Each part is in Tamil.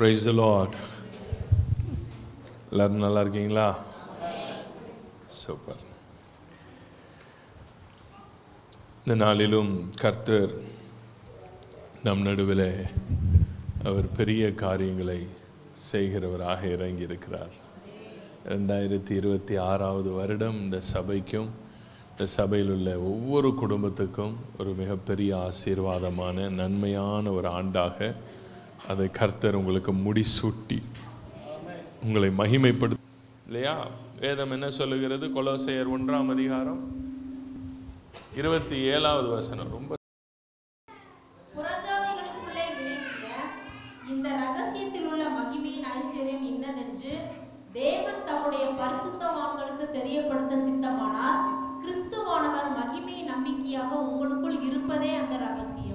Praise the Lord. எல்லாரும் நல்லா இருக்கீங்களா? சூப்பர். இந்த நாளிலும் கர்த்தர் நம் நடுவில் அவர் பெரிய காரியங்களை செய்கிறவராக இறங்கி இருக்கிறார். 2026 வருடம் இந்த சபைக்கும் இந்த சபையில் உள்ள ஒவ்வொரு குடும்பத்துக்கும் ஒரு மிகப்பெரிய ஆசீர்வாதமான நன்மையான ஒரு ஆண்டாக அதை கர்த்தர் உங்களுக்கு முடிசூட்டி உங்களை மகிமைப்படுத்த இல்லையா? வேதம் என்ன சொல்லுகிறது? கொலோசையர் 1ஆம் அதிகாரம் 27வது வசனம். ரொம்ப புறஜாதிகளுக்குள்ளே விளங்கிய இந்த ரகசியத்தில் உள்ள மகிமையின் ஐஸ்வர்யம் இன்னதென்று தேவன் தம்முடைய பரிசுத்தவான்களுக்கு தெரியப்படுத்த சித்தமானார். கிறிஸ்துவானவர் மகிமையின் நம்பிக்கையாக உங்களுக்குள் இருப்பதே அந்த ரகசியம்.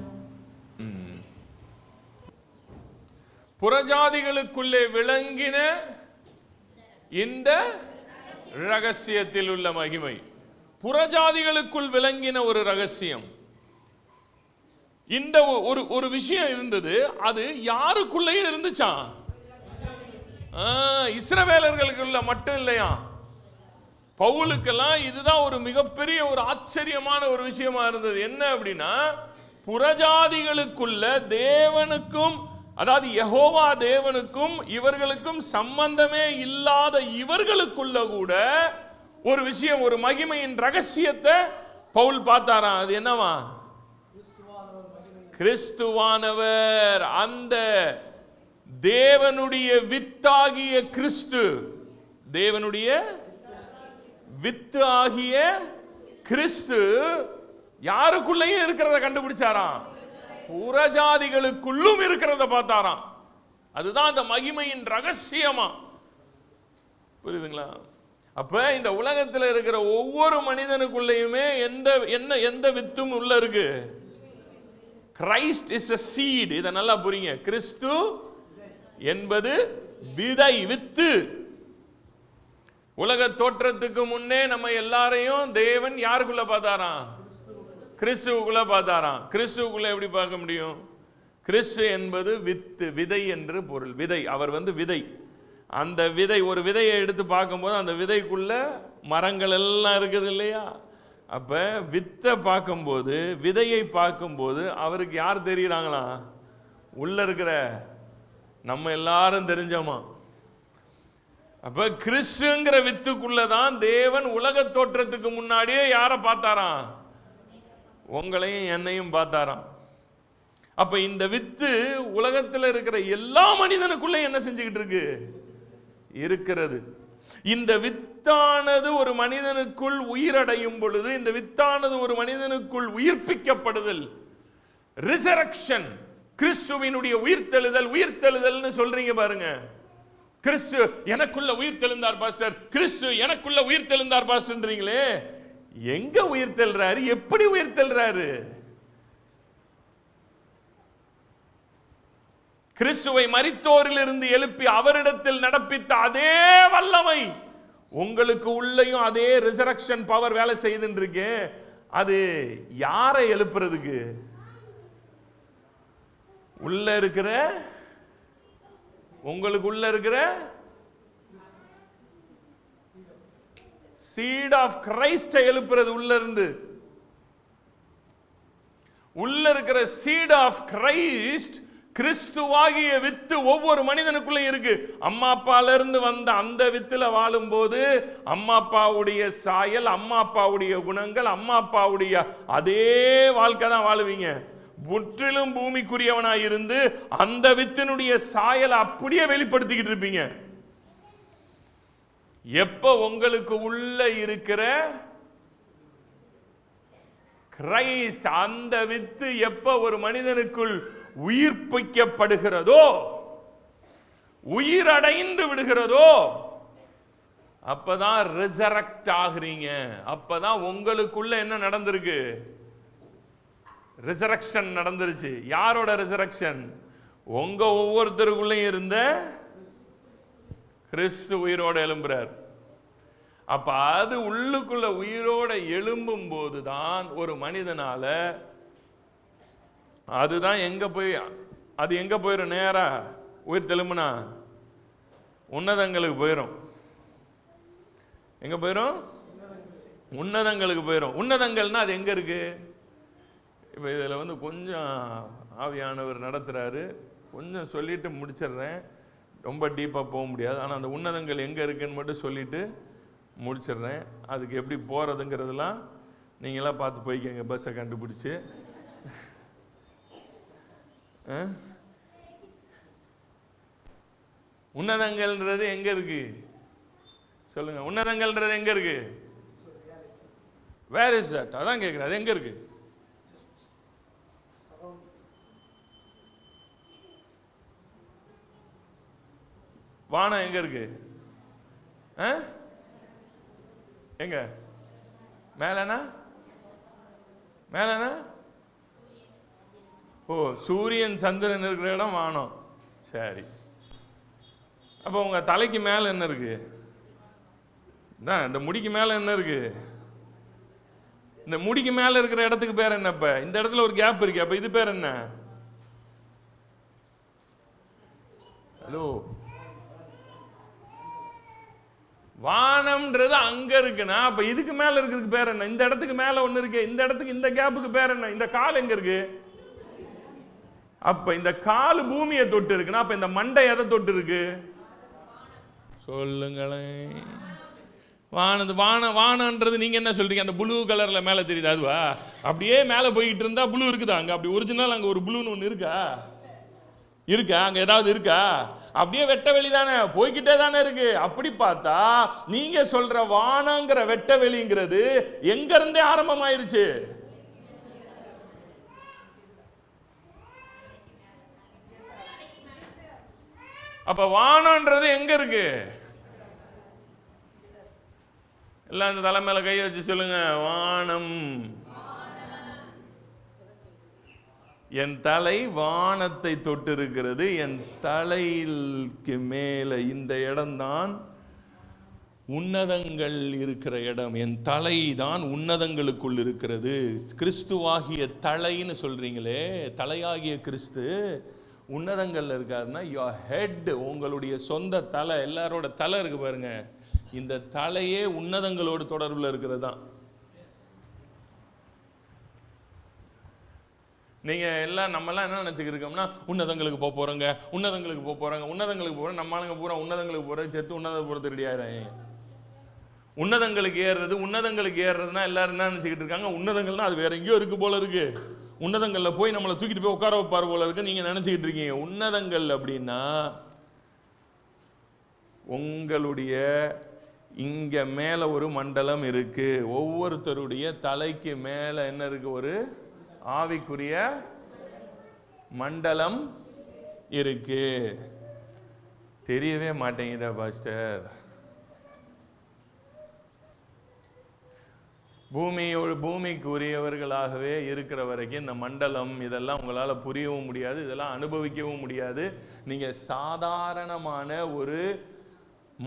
புறஜாதிகளுக்குள்ளே விளங்கின இந்த ரகசியத்தில் உள்ள மகிமை. புறஜாதிகளுக்குள் விளங்கின ஒரு ரகசியம். இந்த ஒரு விஷயம் இருந்தது. அது யாருக்குள்ளே இருந்துச்சா? இஸ்ரவேலர்களுக்குள்ள மட்டும் இல்லையா? பவுலுக்கெல்லாம் இதுதான் ஒரு மிகப்பெரிய ஒரு ஆச்சரியமான ஒரு விஷயமா இருந்தது. என்ன அப்படின்னா, புறஜாதிகளுக்குள்ள தேவனுக்கும், அதாவது யெகோவா தேவனுக்கும் இவர்களுக்கும் சம்பந்தமே இல்லாத இவர்களுக்குள்ள கூட ஒரு விஷயம், ஒரு மகிமையின் ரகசியத்தை பவுல் பார்த்தாராம். அது என்னவா? கிறிஸ்துவானவர், அந்த தேவனுடைய வித்தாகிய கிறிஸ்து, தேவனுடைய வித்து ஆகிய கிறிஸ்து யாருக்குள்ளேயும் இருக்கிறத கண்டுபிடிச்சாராம். புறஜாதிகளுக்குள்ளும் இருக்கிறத பார்த்தாராம். அதுதான் அந்த மகிமையின் ரகசியமா. புரியுதுங்களா? அப்ப இந்த உலகத்தில் இருக்கிற ஒவ்வொரு மனிதனுக்குள்ளேயுமே எந்த வித்தும் உள்ள இருக்கு. Christ is a seed. இதை நல்லா புரியுங்க. கிறிஸ்து என்பது விதை, வித்து. உலக தோற்றத்துக்கு முன்னே நம்ம எல்லாரையும் தேவன் யாருக்குள்ள பார்த்தாராம்? கிறிஸ்துவுக்குள்ள பார்த்தாராம். கிறிஸ்துவுக்குள்ள எப்படி பார்க்க முடியும்? கிறிஸ்து என்பது வித்து, விதை என்று பொருள். விதை, அவர் விதை. அந்த விதை, ஒரு விதையை எடுத்து பார்க்கும்போது அந்த விதைக்குள்ள மரங்கள் எல்லாம் இருக்குது இல்லையா? அப்ப வித்தை பார்க்கும்போது, விதையை பார்க்கும்போது அவருக்கு யார் தெரியுறாங்களா? உள்ள இருக்கிற நம்ம எல்லாரும் தெரிஞ்சோமா? அப்ப கிறிஸ்துங்கிற வித்துக்குள்ளதான் தேவன் உலக தோற்றத்துக்கு முன்னாடியே யாரை பார்த்தாராம்? உங்களையும் என்னையும் பார்த்தாராம். அப்ப இந்த வித்து உலகத்தில் இருக்கிற எல்லா மனிதனுக்குள்ள என்ன செஞ்சுக்கிட்டு இருக்கு? இருக்கிறது. இந்த வித்தானது ஒரு மனிதனுக்குள் உயிரடையும் பொழுது, இந்த வித்தானது ஒரு மனிதனுக்குள் உயிர்ப்பிக்கப்படுதல், ரிசரக்ஷன், கிறிஸ்துவினுடைய உயிர்த்தெழுதல். உயிர்த்தெழுதல்னு சொல்றீங்க பாருங்க. கிறிஸ்து எனக்குள்ள உயிர்த்தெழுந்தார் பாஸ்டர், கிறிஸ்து எனக்குள்ள உயிர்த்தெழுந்தார் பாஸ்டர்ன்றீங்களே, எங்க உயிர்த்தெழுறாரு? எப்படி உயிர்த்தெழுறாரு? கிறிஸ்துவை மரித்தோரில் இருந்து எழுப்பி அவரிடத்தில் நடப்பித்த அதே வல்லமை உங்களுக்கு உள்ளேயும் அதே ரிசரக்ஷன் பவர் வேலை செய்துன்னு இருக்கு. அது யாரை எழுப்புறதுக்கு? உள்ள இருக்கிற, உங்களுக்கு உள்ள இருக்கிற சீட் ஆஃப் கிரைஸ்ட் எழுப்புறது. உள்ள இருந்து உள்ள இருக்கிற சீட் ஆஃப் கிரைஸ்ட், கிறிஸ்துவாகிய வித்து ஒவ்வொரு மனிதனுக்குள்ள இருக்கு. அம்மா அப்பால இருந்து வந்த அந்த வித்துல வாழும் போது அம்மா அப்பாவுடைய சாயல், அம்மா அப்பாவுடைய குணங்கள், அம்மா அப்பாவுடைய அதே வாழ்க்கை தான் வாழுவீங்க. முற்றிலும் பூமிக்குரியவனாய் இருந்து அந்த வித்தினுடைய சாயலை அப்படியே வெளிப்படுத்திக்கிட்டு இருப்பீங்க. எப்ப உங்களுக்கு உள்ள இருக்கிற கிரைஸ்ட், அந்த வித்து எப்ப ஒரு மனிதனுக்குள் உயிர்ப்பிக்கப்படுகிறதோ, உயிரடைந்து விடுகிறதோ, அப்பதான் ரிசரக்ட் ஆகுறீங்க. அப்பதான் உங்களுக்குள்ள என்ன நடந்திருக்கு? ரிசரக்ஷன் நடந்துருச்சு. யாரோட ரிசரக்ஷன்? உங்க ஒவ்வொருத்தருக்குள்ளேயும் இருந்த கிறிஸ்து உயிரோட எழும்புறார். அப்ப அது உள்ளுக்குள்ள உயிரோட எழும்பும் போதுதான் ஒரு மனிதனால, அதுதான் எங்க போய், அது எங்க போயிடும்? நேரா உயிர் தெலும்புனா உன்னதங்களுக்கு போயிடும். எங்கே போயிடும்? உன்னதங்களுக்கு போயிடும். உன்னதங்கள்னா அது எங்கே இருக்கு? இப்போ இதில் கொஞ்சம் ஆவியானவர் நடத்துகிறாரு, கொஞ்சம் சொல்லிட்டு முடிச்சிடுறேன், ரொம்ப டீப்பாக போக முடியாது. ஆனால் அந்த உன்னதங்கள் எங்கே இருக்குன்னு மட்டும் சொல்லிட்டு முடிச்சிடுறேன். அதுக்கு எப்படி போகிறதுங்கிறதுலாம் நீங்களாம் பார்த்து போய்க்கங்க, பஸ்ஸை கண்டுபிடிச்சி. உன்னதங்கள்ன்றது எங்கே இருக்கு சொல்லுங்க? உன்னதங்கள்ன்றது எங்கே இருக்கு? Where is that? அதான் கேட்குறேன், அது எங்கே இருக்கு? வானம் எங்க இருக்கு? எங்க? மேலனா? மேலனா? ஓ, சூரியன் சந்திரன் இருக்கிற இடம் வானம். சரி, அப்போ உங்க தலைக்கு மேல என்ன இருக்கு? இந்த முடிக்கு மேல என்ன இருக்கு? இந்த முடிக்கு மேல இருக்கிற இடத்துக்கு பேர் என்ன? இப்ப இந்த இடத்துல ஒரு கேப் இருக்கு, அப்ப இது பேர் என்ன? ஹலோ, வானம்ன்றது அங்க இருக்குன்னா அப்ப இதுக்கு மேல இருக்கிறதுக்கு பேர் என்ன? இந்த இடத்துக்கு மேல ஒண்ணு இருக்கு, இந்த இடத்துக்கு இந்த கேப்புக்கு பேர் என்ன? இந்த கால் எங்க இருக்கு? அப்ப இந்த கால் பூமியை தொட்டு இருக்குன்னா அப்ப இந்த மண்டை எதை தொட்டு இருக்கு? சொல்லுங்களேன். வானன்றது நீங்க என்ன சொல்றீங்க? அந்த ப்ளூ கலர்ல மேல தெரியுது, அதுவா? அப்படியே மேல போய்கிட்டு இருந்தா ப்ளூ இருக்குதா அங்க? அப்படி ஒரிஜினல் அங்க ஒரு ப்ளூன்னு ஒண்ணு இருக்கா? இருக்கா அங்க? ஏதாவது இருக்கா? அப்படியே வெட்ட வெளி தானே, போய்கிட்டே தானே இருக்கு. அப்படி பார்த்தா நீங்க சொல்ற வானங்கிற வெட்ட வெளிங்கிறது எங்க இருந்தே ஆரம்பமாயிருச்சு. அப்ப வானம்ன்றது எங்க இருக்கு? எல்லாம் இந்த தலை மேல கை வச்சு சொல்லுங்க, வானம். என் தலை வானத்தை தொட்டு இருக்கிறது. என் தலைக்கு மேல இந்த இடம்தான் உன்னதங்கள் இருக்கிற இடம். என் தலை தான் உன்னதங்களுக்குள் இருக்கிறது. கிறிஸ்துவாகிய தலைன்னு சொல்றீங்களே, தலையாகிய கிறிஸ்து உன்னதங்கள்ல இருக்காருன்னா யுவர் ஹெட், உங்களுடைய சொந்த தலை, எல்லாரோட தலை இருக்கு பாருங்க, இந்த தலையே உன்னதங்களோடு தொடர்புல இருக்கிறது தான். நீங்க எல்லாம் நம்மலாம் என்ன நினைச்சுக்கிருக்கோம்னா, உன்னதங்களுக்கு போறோங்க, உன்னதங்களுக்கு போறாங்க, உன்னதங்களுக்கு போறோம். நம்ம ஆளுங்க பூரா உன்னதங்களுக்கு போற சேர்த்து உன்னத போறது ரெடி ஆயிரம். உன்னதங்களுக்கு ஏறுறதுன்னா எல்லாரும் என்ன நினைச்சுக்கிட்டு இருக்காங்க? உன்னதங்கள்னா அது வேற எங்கேயோ இருக்கு போல இருக்கு, உன்னதங்கள்ல போய் நம்மளை தூக்கிட்டு போய் உட்கார வைப்பார் போல இருக்கு நீங்க நினைச்சுக்கிட்டு இருக்கீங்க. உன்னதங்கள் அப்படின்னா உங்களுடைய இங்க மேல ஒரு மண்டலம் இருக்கு. ஒவ்வொருத்தருடைய தலைக்கு மேல என்ன இருக்கு? ஒரு ஆவிக்குரிய மண்டலம் இருக்கு. தெரியவே மாட்டேங்குதா பாஸ்டர்? பூமிக்கு உரியவர்களாகவே இருக்கிற வரைக்கும் இந்த மண்டலம் இதெல்லாம் உங்களால் புரியவும் முடியாது, இதெல்லாம் அனுபவிக்கவும் முடியாது. நீங்க சாதாரணமான ஒரு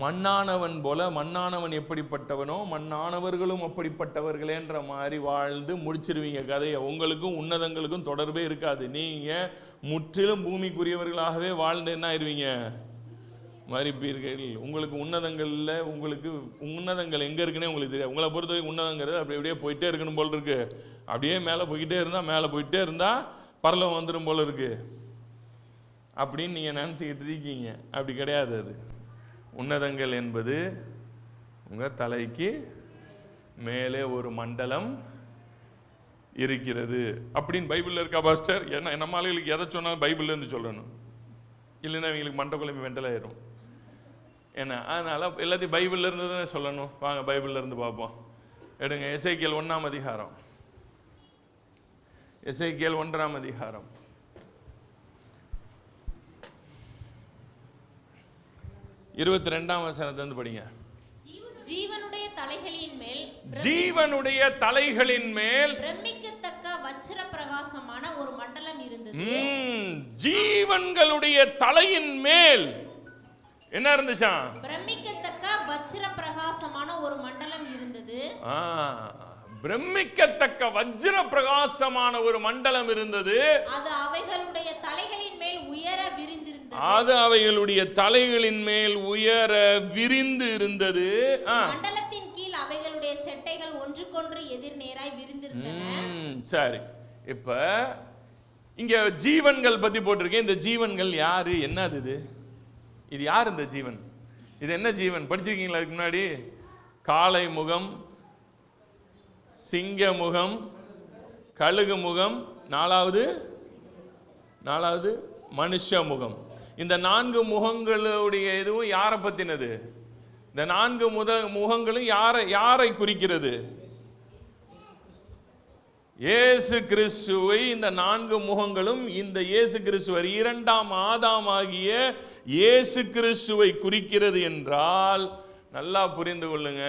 மண்ணானவன் போல, மண்ணானவன் எப்படிப்பட்டவனோ மண்ணானவர்களும் அப்படிப்பட்டவர்களேன்ற மாதிரி வாழ்ந்து முடிச்சிருவீங்க கதையை. உங்களுக்கும் உன்னதங்களுக்கும் தொடர்பே இருக்காது. நீங்க முற்றிலும் பூமிக்குரியவர்களாகவே வாழ்ந்து என்ன ஆயிருவீங்க? மறிப்பீர்கள். உங்களுக்கு உன்னதங்கள்ல, உங்களுக்கு உன்னதங்கள் எங்க இருக்குன்னே உங்களுக்கு தெரியாது. உங்களை பொறுத்த வரைக்கும் உன்னதங்கிறது அப்படி அப்படியே போயிட்டே இருக்கணும் போல் இருக்கு. அப்படியே மேலே போய்கிட்டே இருந்தா பரலோகம் வந்துடும் போல இருக்கு அப்படின்னு நீங்க நினைச்சுக்கிட்டு இருக்கீங்க. அப்படி கிடையாது. அது உன்னதங்கள் என்பது உங்க தலைக்கு மேலே ஒரு மண்டலம் இருக்கிறது அப்படின்னு பைபிள்ல இருக்கா பாஸ்டர்? ஏன்னா நம்ம ஆளுகளுக்கு எதை சொன்னாலும் பைபிள்ல இருந்து சொல்லணும், இல்லைன்னா இவங்களுக்கு மண்டை குழம்பு வெண்டலாயிரும். ஏன்னா அதனால எல்லாத்தையும் பைபிள்ல இருந்து தான் சொல்லணும். வாங்க பைபிள்ல இருந்து பார்ப்போம். எடுங்க எசேக்கியேல் 1ஆம் அதிகாரம். எசேக்கியேல் 1ஆம் அதிகாரம் 22ஆம் வசனத்திலிருந்து படிங்க. ஜீவனுடைய தலைகளின் மேல் பிரமிக்கத்தக்க வச்சிர பிரகாசமான ஒரு மண்டலம் இருந்தது. ஜீவன்களுடைய தலையின் மேல் என்ன இருந்துச்சா? பிரமிக்கத்தக்க வச்சிர பிரகாசமான ஒரு மண்டலம் இருந்தது. பிரமிக்கத்தக்க வஜ்ர பிரகாசமான ஒரு மண்டலம் இருந்தது. அது அவைகளுடைய தலைகளின் மேல் உயர விரிந்திருந்தது. அது அவைகளுடைய தலைகளின் மேல் உயர விரிந்து இருந்தது. மண்டலத்தின் கீழ் அவைகளுடைய செட்டைகள் ஒன்றுக்கொன்று எதிர்நேராய் விரிந்திருந்தன. சரி, இப்ப இங்க ஜீவன்கள் பத்தி போட்டிருக்கேன். இந்த ஜீவன்கள் யாரு, என்னது இது? இது யார் இந்த ஜீவன்? இது என்ன ஜீவன் படிச்சிருக்கீங்களா அதுக்கு முன்னாடி? காளை முகம், சிங்க முகம், கழுகு முகம், நாலாவது மனுஷ முகம். இந்த 4 முகங்களுடைய இதுவும் யாரை பத்தினது? இந்த 4 முகங்களும் யாரை குறிக்கிறது? இயேசு கிறிஸ்துவை. இந்த 4 முகங்களும் இந்த இயேசு கிறிஸ்துவர் 2ஆம் ஆதாமாகிய இயேசு கிறிஸ்துவை குறிக்கிறது என்றால் நல்லா புரிந்து கொள்ளுங்க.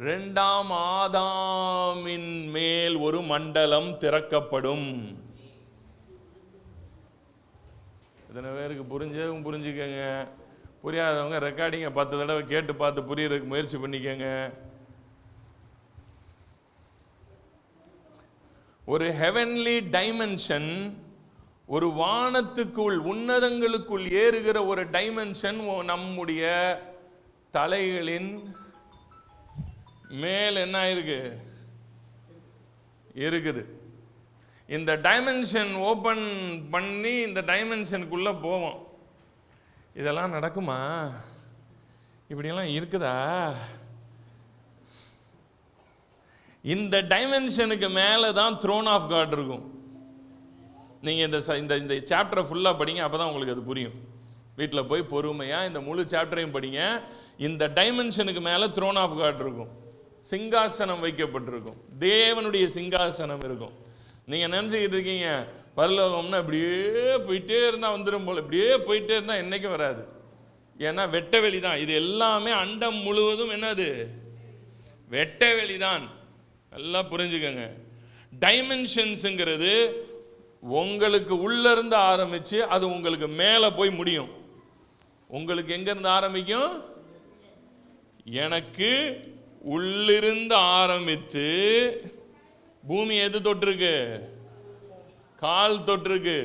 2ஆம் ஆதாமின் மேல் ஒரு மண்டலம் திறக்கப்படும். இத்தனை பேருக்கு புரிஞ்சுக்கங்க. புரியாதவங்க ரெக்கார்டிங்கை 10 தடவை கேட்டு பார்த்து புரியறதுக்கு முயற்சி பண்ணிக்கங்க. ஒரு ஹெவன்லி டைமென்ஷன், ஒரு வானத்துக்குள் உன்னதங்களுக்குள் ஏறுகிற ஒரு டைமென்ஷன் நம்முடைய தலைகளின் மேல் என்ன இருக்குது. இந்த டைமென்ஷன் ஓபன் பண்ணி இந்த டைமென்ஷனுக்குள்ள போவோம். இதெல்லாம் நடக்குமா? இப்படியெல்லாம் இருக்குதா? இந்த டைமென்ஷனுக்கு மேலே தான் த்ரோன் ஆஃப் காட் இருக்கும். நீங்கள் இந்த சாப்டரை ஃபுல்லாக படிங்க, அப்போ தான் உங்களுக்கு அது புரியும். வீட்டில் போய் பொறுமையாக இந்த முழு சாப்டரையும் படிங்க. இந்த டைமென்ஷனுக்கு மேலே த்ரோன் ஆஃப் காட் இருக்கும். சிங்காசனம் வைக்கப்பட்டிருக்கும். தேவனுடைய சிங்காசனம் இருக்கும். நீங்கள் நினச்சிக்கிட்டு இருக்கீங்க பரலோகம்னா இப்படியே போயிட்டே இருந்தால் வந்துடும் போல். இப்படியே போயிட்டே இருந்தால் என்றைக்கும் வராது. ஏன்னா வெட்ட வெளி தான். இது எல்லாமே அண்டம் முழுவதும் என்னது? வெட்ட வெளி தான். நல்லா புரிஞ்சுக்கங்க. டைமென்ஷன்ஸுங்கிறது உங்களுக்கு உள்ளிருந்து ஆரம்பித்து அது உங்களுக்கு மேலே போய் முடியும். உங்களுக்கு எங்கேருந்து ஆரம்பிக்கும்? எனக்கு உள்ளிருந்து ஆரம்பித்து பூமி எது தொட்டிருக்கு? கால் தொட்டிருக்கு.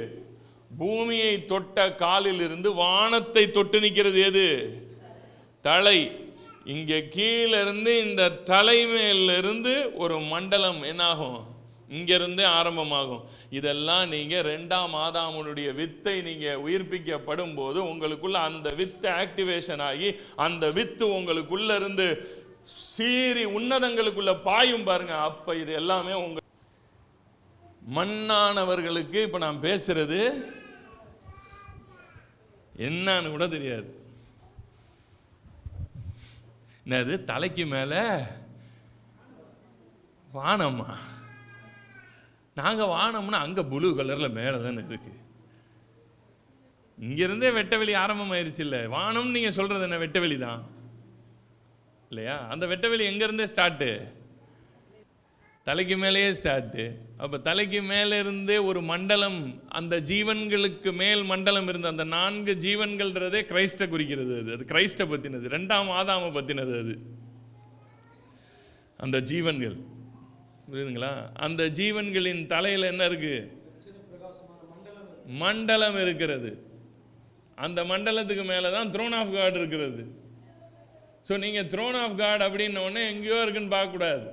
பூமியை தொட்ட காலில் இருந்து வானத்தை தொட்டு நிற்கிறது எது? தலை. இங்கே கீழே இருந்து இந்த தலைமையிலிருந்து ஒரு மண்டலம் என்னாகும்? இங்கிருந்து ஆரம்பமாகும். இதெல்லாம் நீங்கள் 2ஆம் ஆதாமுடைய வித்தை நீங்கள் உயிர்ப்பிக்கப்படும் போது உங்களுக்குள்ள அந்த வித்து ஆக்டிவேஷன் ஆகி அந்த வித்து உங்களுக்குள்ள இருந்து சீறி உன்னதங்களுக்குள்ள பாயும் பாருங்க. அப்ப இது எல்லாமே உங்க மண்ணானவர்களுக்கு இப்ப நான் பேசுறது என்னன்னு கூட தெரியாது. என்னது தலைக்கு மேல வானமா? நாங்க வானம்னா அங்க ப்ளூ கலர்ல மேல தானே இருக்கு. இங்கிருந்தே வெட்டவெளி ஆரம்பமாயிருச்சு. இல்லை வானம் நீங்க சொல்றது என்ன? வெட்டவெளி தான் இல்லையா? அந்த வெட்டவெளி எங்க இருந்தே ஸ்டார்ட்? தலைக்கு மேலேயே ஸ்டார்ட். அப்ப தலைக்கு மேல இருந்தே ஒரு மண்டலம், அந்த ஜீவன்களுக்கு மேல் மண்டலம் இருந்த அந்த 4 ஜீவன்கள்ன்றதே கிரைஸ்ட குறிக்கிறது. அது கிரைஸ்ட பத்தினது, 2ஆம் ஆதாம பத்தினது. அது அந்த ஜீவன்கள் புரியுதுங்களா? அந்த ஜீவன்களின் தலையில என்ன இருக்கு? மண்டலம் இருக்கிறது. அந்த மண்டலத்துக்கு மேலதான் த்ரோன் ஆஃப் காட் இருக்கிறது. ஸோ நீங்கள் த்ரோன் ஆஃப் காட் அப்படின்ன உடனே எங்கேயோ இருக்குன்னு பார்க்கக்கூடாது.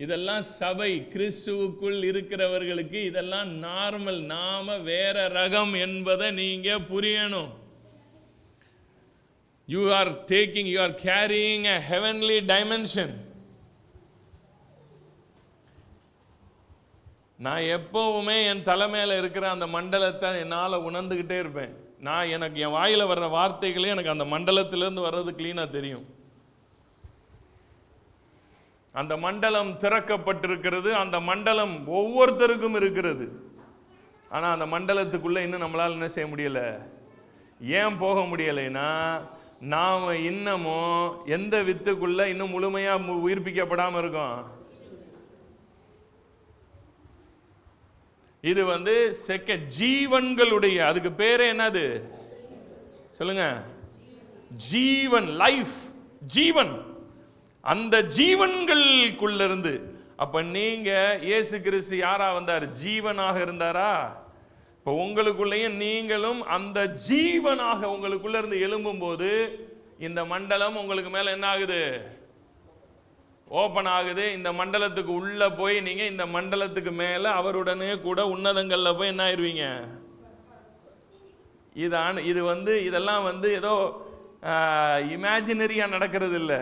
இதெல்லாம் சபை கிறிஸ்துவுக்குள் இருக்கிறவர்களுக்கு இதெல்லாம் நார்மல். நாம வேற ரகம் என்பதை நீங்க புரியணும். You are carrying a heavenly dimension. நான் எப்பவுமே என் தலைமையில இருக்கிற அந்த மண்டலத்தை என்னால் உணர்ந்துகிட்டே இருப்பேன். எனக்கு என் வாயில வர்ற வார்த்தைகளே எனக்கு அந்த மண்டலத்திலிருந்து வர்றது கிளீனா தெரியும். அந்த மண்டலம் திறக்கப்பட்டிருக்கிறது. அந்த மண்டலம் ஒவ்வொருத்தருக்கும் இருக்கிறது. ஆனா அந்த மண்டலத்துக்குள்ள இன்னும் நம்மளால என்ன செய்ய முடியல? ஏன் போக முடியலைன்னா நாம இன்னமும் எந்த வித்துக்குள்ள இன்னும் முழுமையா உயிர்ப்பிக்கப்படாம இருக்கோம். இது ஜீவன்களுடைய, அதுக்கு பேரே என்னது சொல்லுங்க? ஜீவன், லைஃப், ஜீவன். அந்த ஜீவன்களுக்குள்ள இருந்து அப்ப நீங்க இயேசு கிறிஸ்து யாரா வந்தார்? ஜீவனாக இருந்தாரா? இப்போ உங்களுக்குள்ளேயும் நீங்களும் அந்த ஜீவனாக உங்களுக்குள்ள இருந்து எழும்பும் போது இந்த மண்டலம் உங்களுக்கு மேல என்ன ஆகுது? ஓபன் ஆகுது. இந்த மண்டலத்துக்கு உள்ள போய் நீங்க இந்த மண்டலத்துக்கு மேல அவருடனே கூட உன்னதங்கள்ல போய் என்ன ஆயிருவீங்க? இதெல்லாம் ஏதோ இமேஜினரியா நடக்கிறது இல்லை.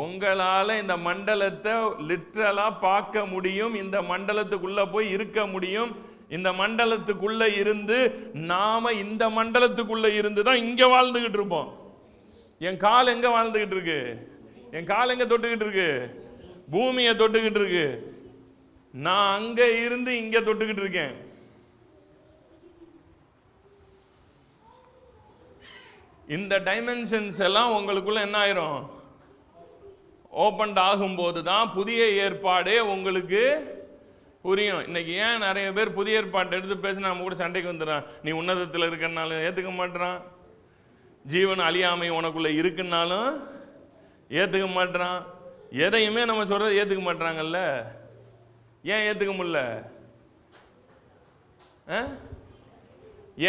உங்களால இந்த மண்டலத்தை லிட்டரலா பார்க்க முடியும். இந்த மண்டலத்துக்குள்ள போய் இருக்க முடியும். இந்த மண்டலத்துக்குள்ள இருந்து நாம இந்த மண்டலத்துக்குள்ள இருந்து தான் இங்க வாழ்ந்துகிட்டு இருப்போம். என் கால் எங்க வாழ்ந்துகிட்டு இருக்கு? என் கால் எங்க தொட்டுக்கிட்டு இருக்கு? பூமியை தொட்டுக்கிட்டு இருக்கு. நான் அங்க இருந்து இங்க தொட்டுக்கிட்டு இருக்கேன். இந்த டைமென்ஷன்ஸ் எல்லாம் உங்களுக்குள்ள என்ன ஆயிரும்? ஓபன் ஆகும்போது தான் புதிய ஏற்பாடே உங்களுக்கு புரியும். இன்னைக்கு ஏன் நிறைய பேர் புதிய ஏற்பாட்டை எடுத்து பேசி நம்ம கூட சண்டைக்கு வந்துடுறான். நீ உன்னதத்தில் இருக்கனாலும் ஏற்றுக்க மாட்டான், ஜீவன் அழியாமை உனக்குள்ள இருக்குன்னாலும் ஏற்றுக்க மாட்டான். எதையுமே நம்ம சொல்றது ஏற்றுக்க மாட்டாங்கல்ல. ஏன் ஏற்றுக்க முடியல?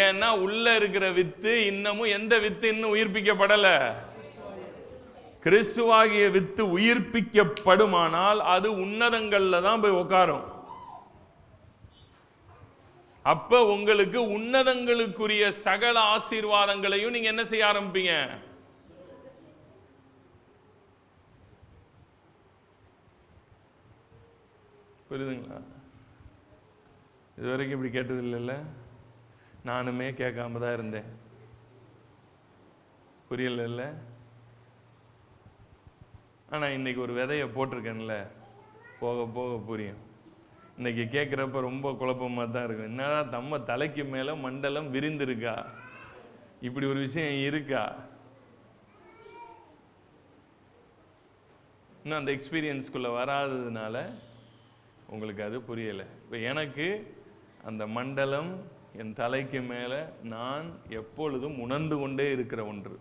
ஏன்னா உள்ள இருக்கிற வித்து இன்னமும் எந்த வித்து இன்னும் உயிர்ப்பிக்கப்படல? கிறிஸ்துவாகிய வித்து உயிர்ப்பிக்கப்படுமானால் அது உன்னதங்கள்ல தான் போய் உட்காரும். அப்ப உங்களுக்கு உன்னதங்களுக்குரிய சகல ஆசீர்வாதங்களையும் நீங்க என்ன செய்ய ஆரம்பிப்பீங்க? புரியுதுங்களா? இதுவரைக்கும் இப்படி கேட்டது இல்லைல்ல. நானுமே கேட்காம தான் இருந்தேன். புரியல. ஆனா இன்னைக்கு ஒரு விதையை போட்டிருக்கேன்ல, போக போக புரியும். இன்னைக்கு கேட்குறப்ப ரொம்ப குழப்பமா தான் இருக்கும். என்னதான் நம்ம தலைக்கு மேல மண்டலம் விரிந்திருக்கா? இப்படி ஒரு விஷயம் இருக்கா? இன்னும் அந்த எக்ஸ்பீரியன்ஸ்குள்ள வராததுனால உங்களுக்கு அது புரியல. இப்போ எனக்கு அந்த மண்டலம் என் தலைக்கு மேல நான் எப்பொழுதும் உணர்ந்து கொண்டே இருக்கிற ஒன்று.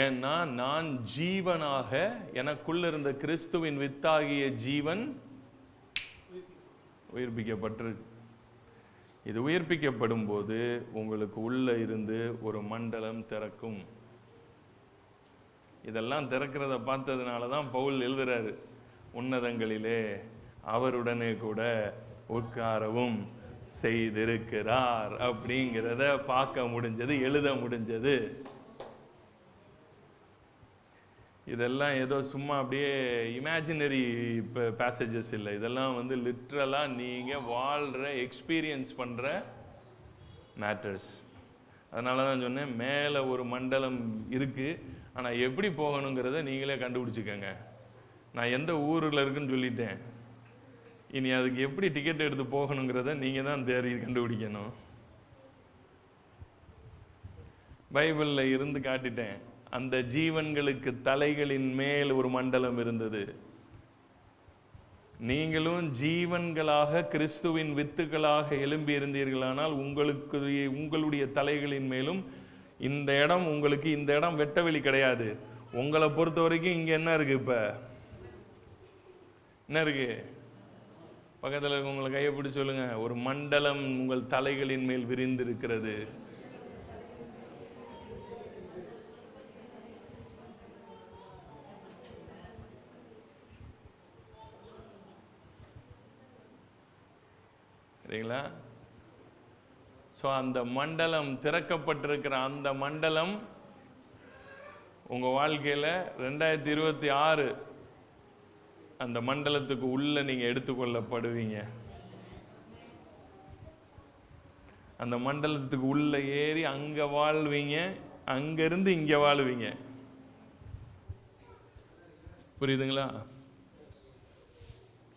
ஏன்னா நான் ஜீவனாக எனக்குள்ள இருந்த கிறிஸ்துவின் வித்தாகிய ஜீவன் உயிர்ப்பிக்கப்பட்டிருக்கு. இது உயிர்ப்பிக்கப்படும் போது உங்களுக்கு உள்ள இருந்து ஒரு மண்டலம் திறக்கும். இதெல்லாம் திறக்கிறத பார்த்ததுனால தான் பவுல் எழுதுறாரு, உன்னதங்களிலே அவருடனே கூட உட்காரவும் செய்திருக்கிறார் அப்படிங்கிறத பார்க்க முடிஞ்சது, எழுத முடிஞ்சது. இதெல்லாம் ஏதோ சும்மா அப்படியே இமேஜினரி பேசேஜஸ் இல்லை. இதெல்லாம் லிட்ரலா நீங்க வாழ்ற எக்ஸ்பீரியன்ஸ் பண்ற மேட்டர்ஸ். அதனால தான் சொன்னேன், மேலே ஒரு மண்டலம் இருக்கு, ஆனா எப்படி போகணுங்கிறத நீங்களே கண்டுபிடிச்சிக்கங்க. நான் எந்த ஊரில் இருக்குன்னு சொல்லிட்டேன். இனி அதுக்கு எப்படி டிக்கெட் எடுத்து போகணுங்கிறத நீங்க தான் தேடி கண்டுபிடிக்கணும். பைபிளில் இருந்து காட்டிட்டேன். அந்த ஜீவன்களுக்கு தலைகளின் மேல் ஒரு மண்டலம் இருந்தது. நீங்களும் ஜீவன்களாக கிறிஸ்துவின் வித்துக்களாக எழும்பி இருந்தீர்களானால் உங்களுடைய தலைகளின் மேலும் இந்த இடம், உங்களுக்கு இந்த இடம் வெட்டவெளி கிடையாது. உங்களை பொறுத்த வரைக்கும் இங்க என்ன இருக்கு? இப்ப என்ன இருக்கு? பக்கத்தில் இருக்க உங்களை கையை பிடிச்சு சொல்லுங்க, ஒரு மண்டலம் உங்கள் தலைகளின் மேல் விரிந்திருக்கிறது. சரிங்களா? ஸோ அந்த மண்டலம் திறக்கப்பட்டிருக்கிற அந்த மண்டலம் உங்கள் வாழ்க்கையில் 2026 அந்த மண்டலத்துக்கு உள்ள நீங்கள் எடுத்துக்கொள்ளப்படுவீங்க. அந்த மண்டலத்துக்கு உள்ள ஏறி அங்கே வாழ்வீங்க, அங்கேருந்து இங்கே வாழ்வீங்க. புரியுதுங்களா?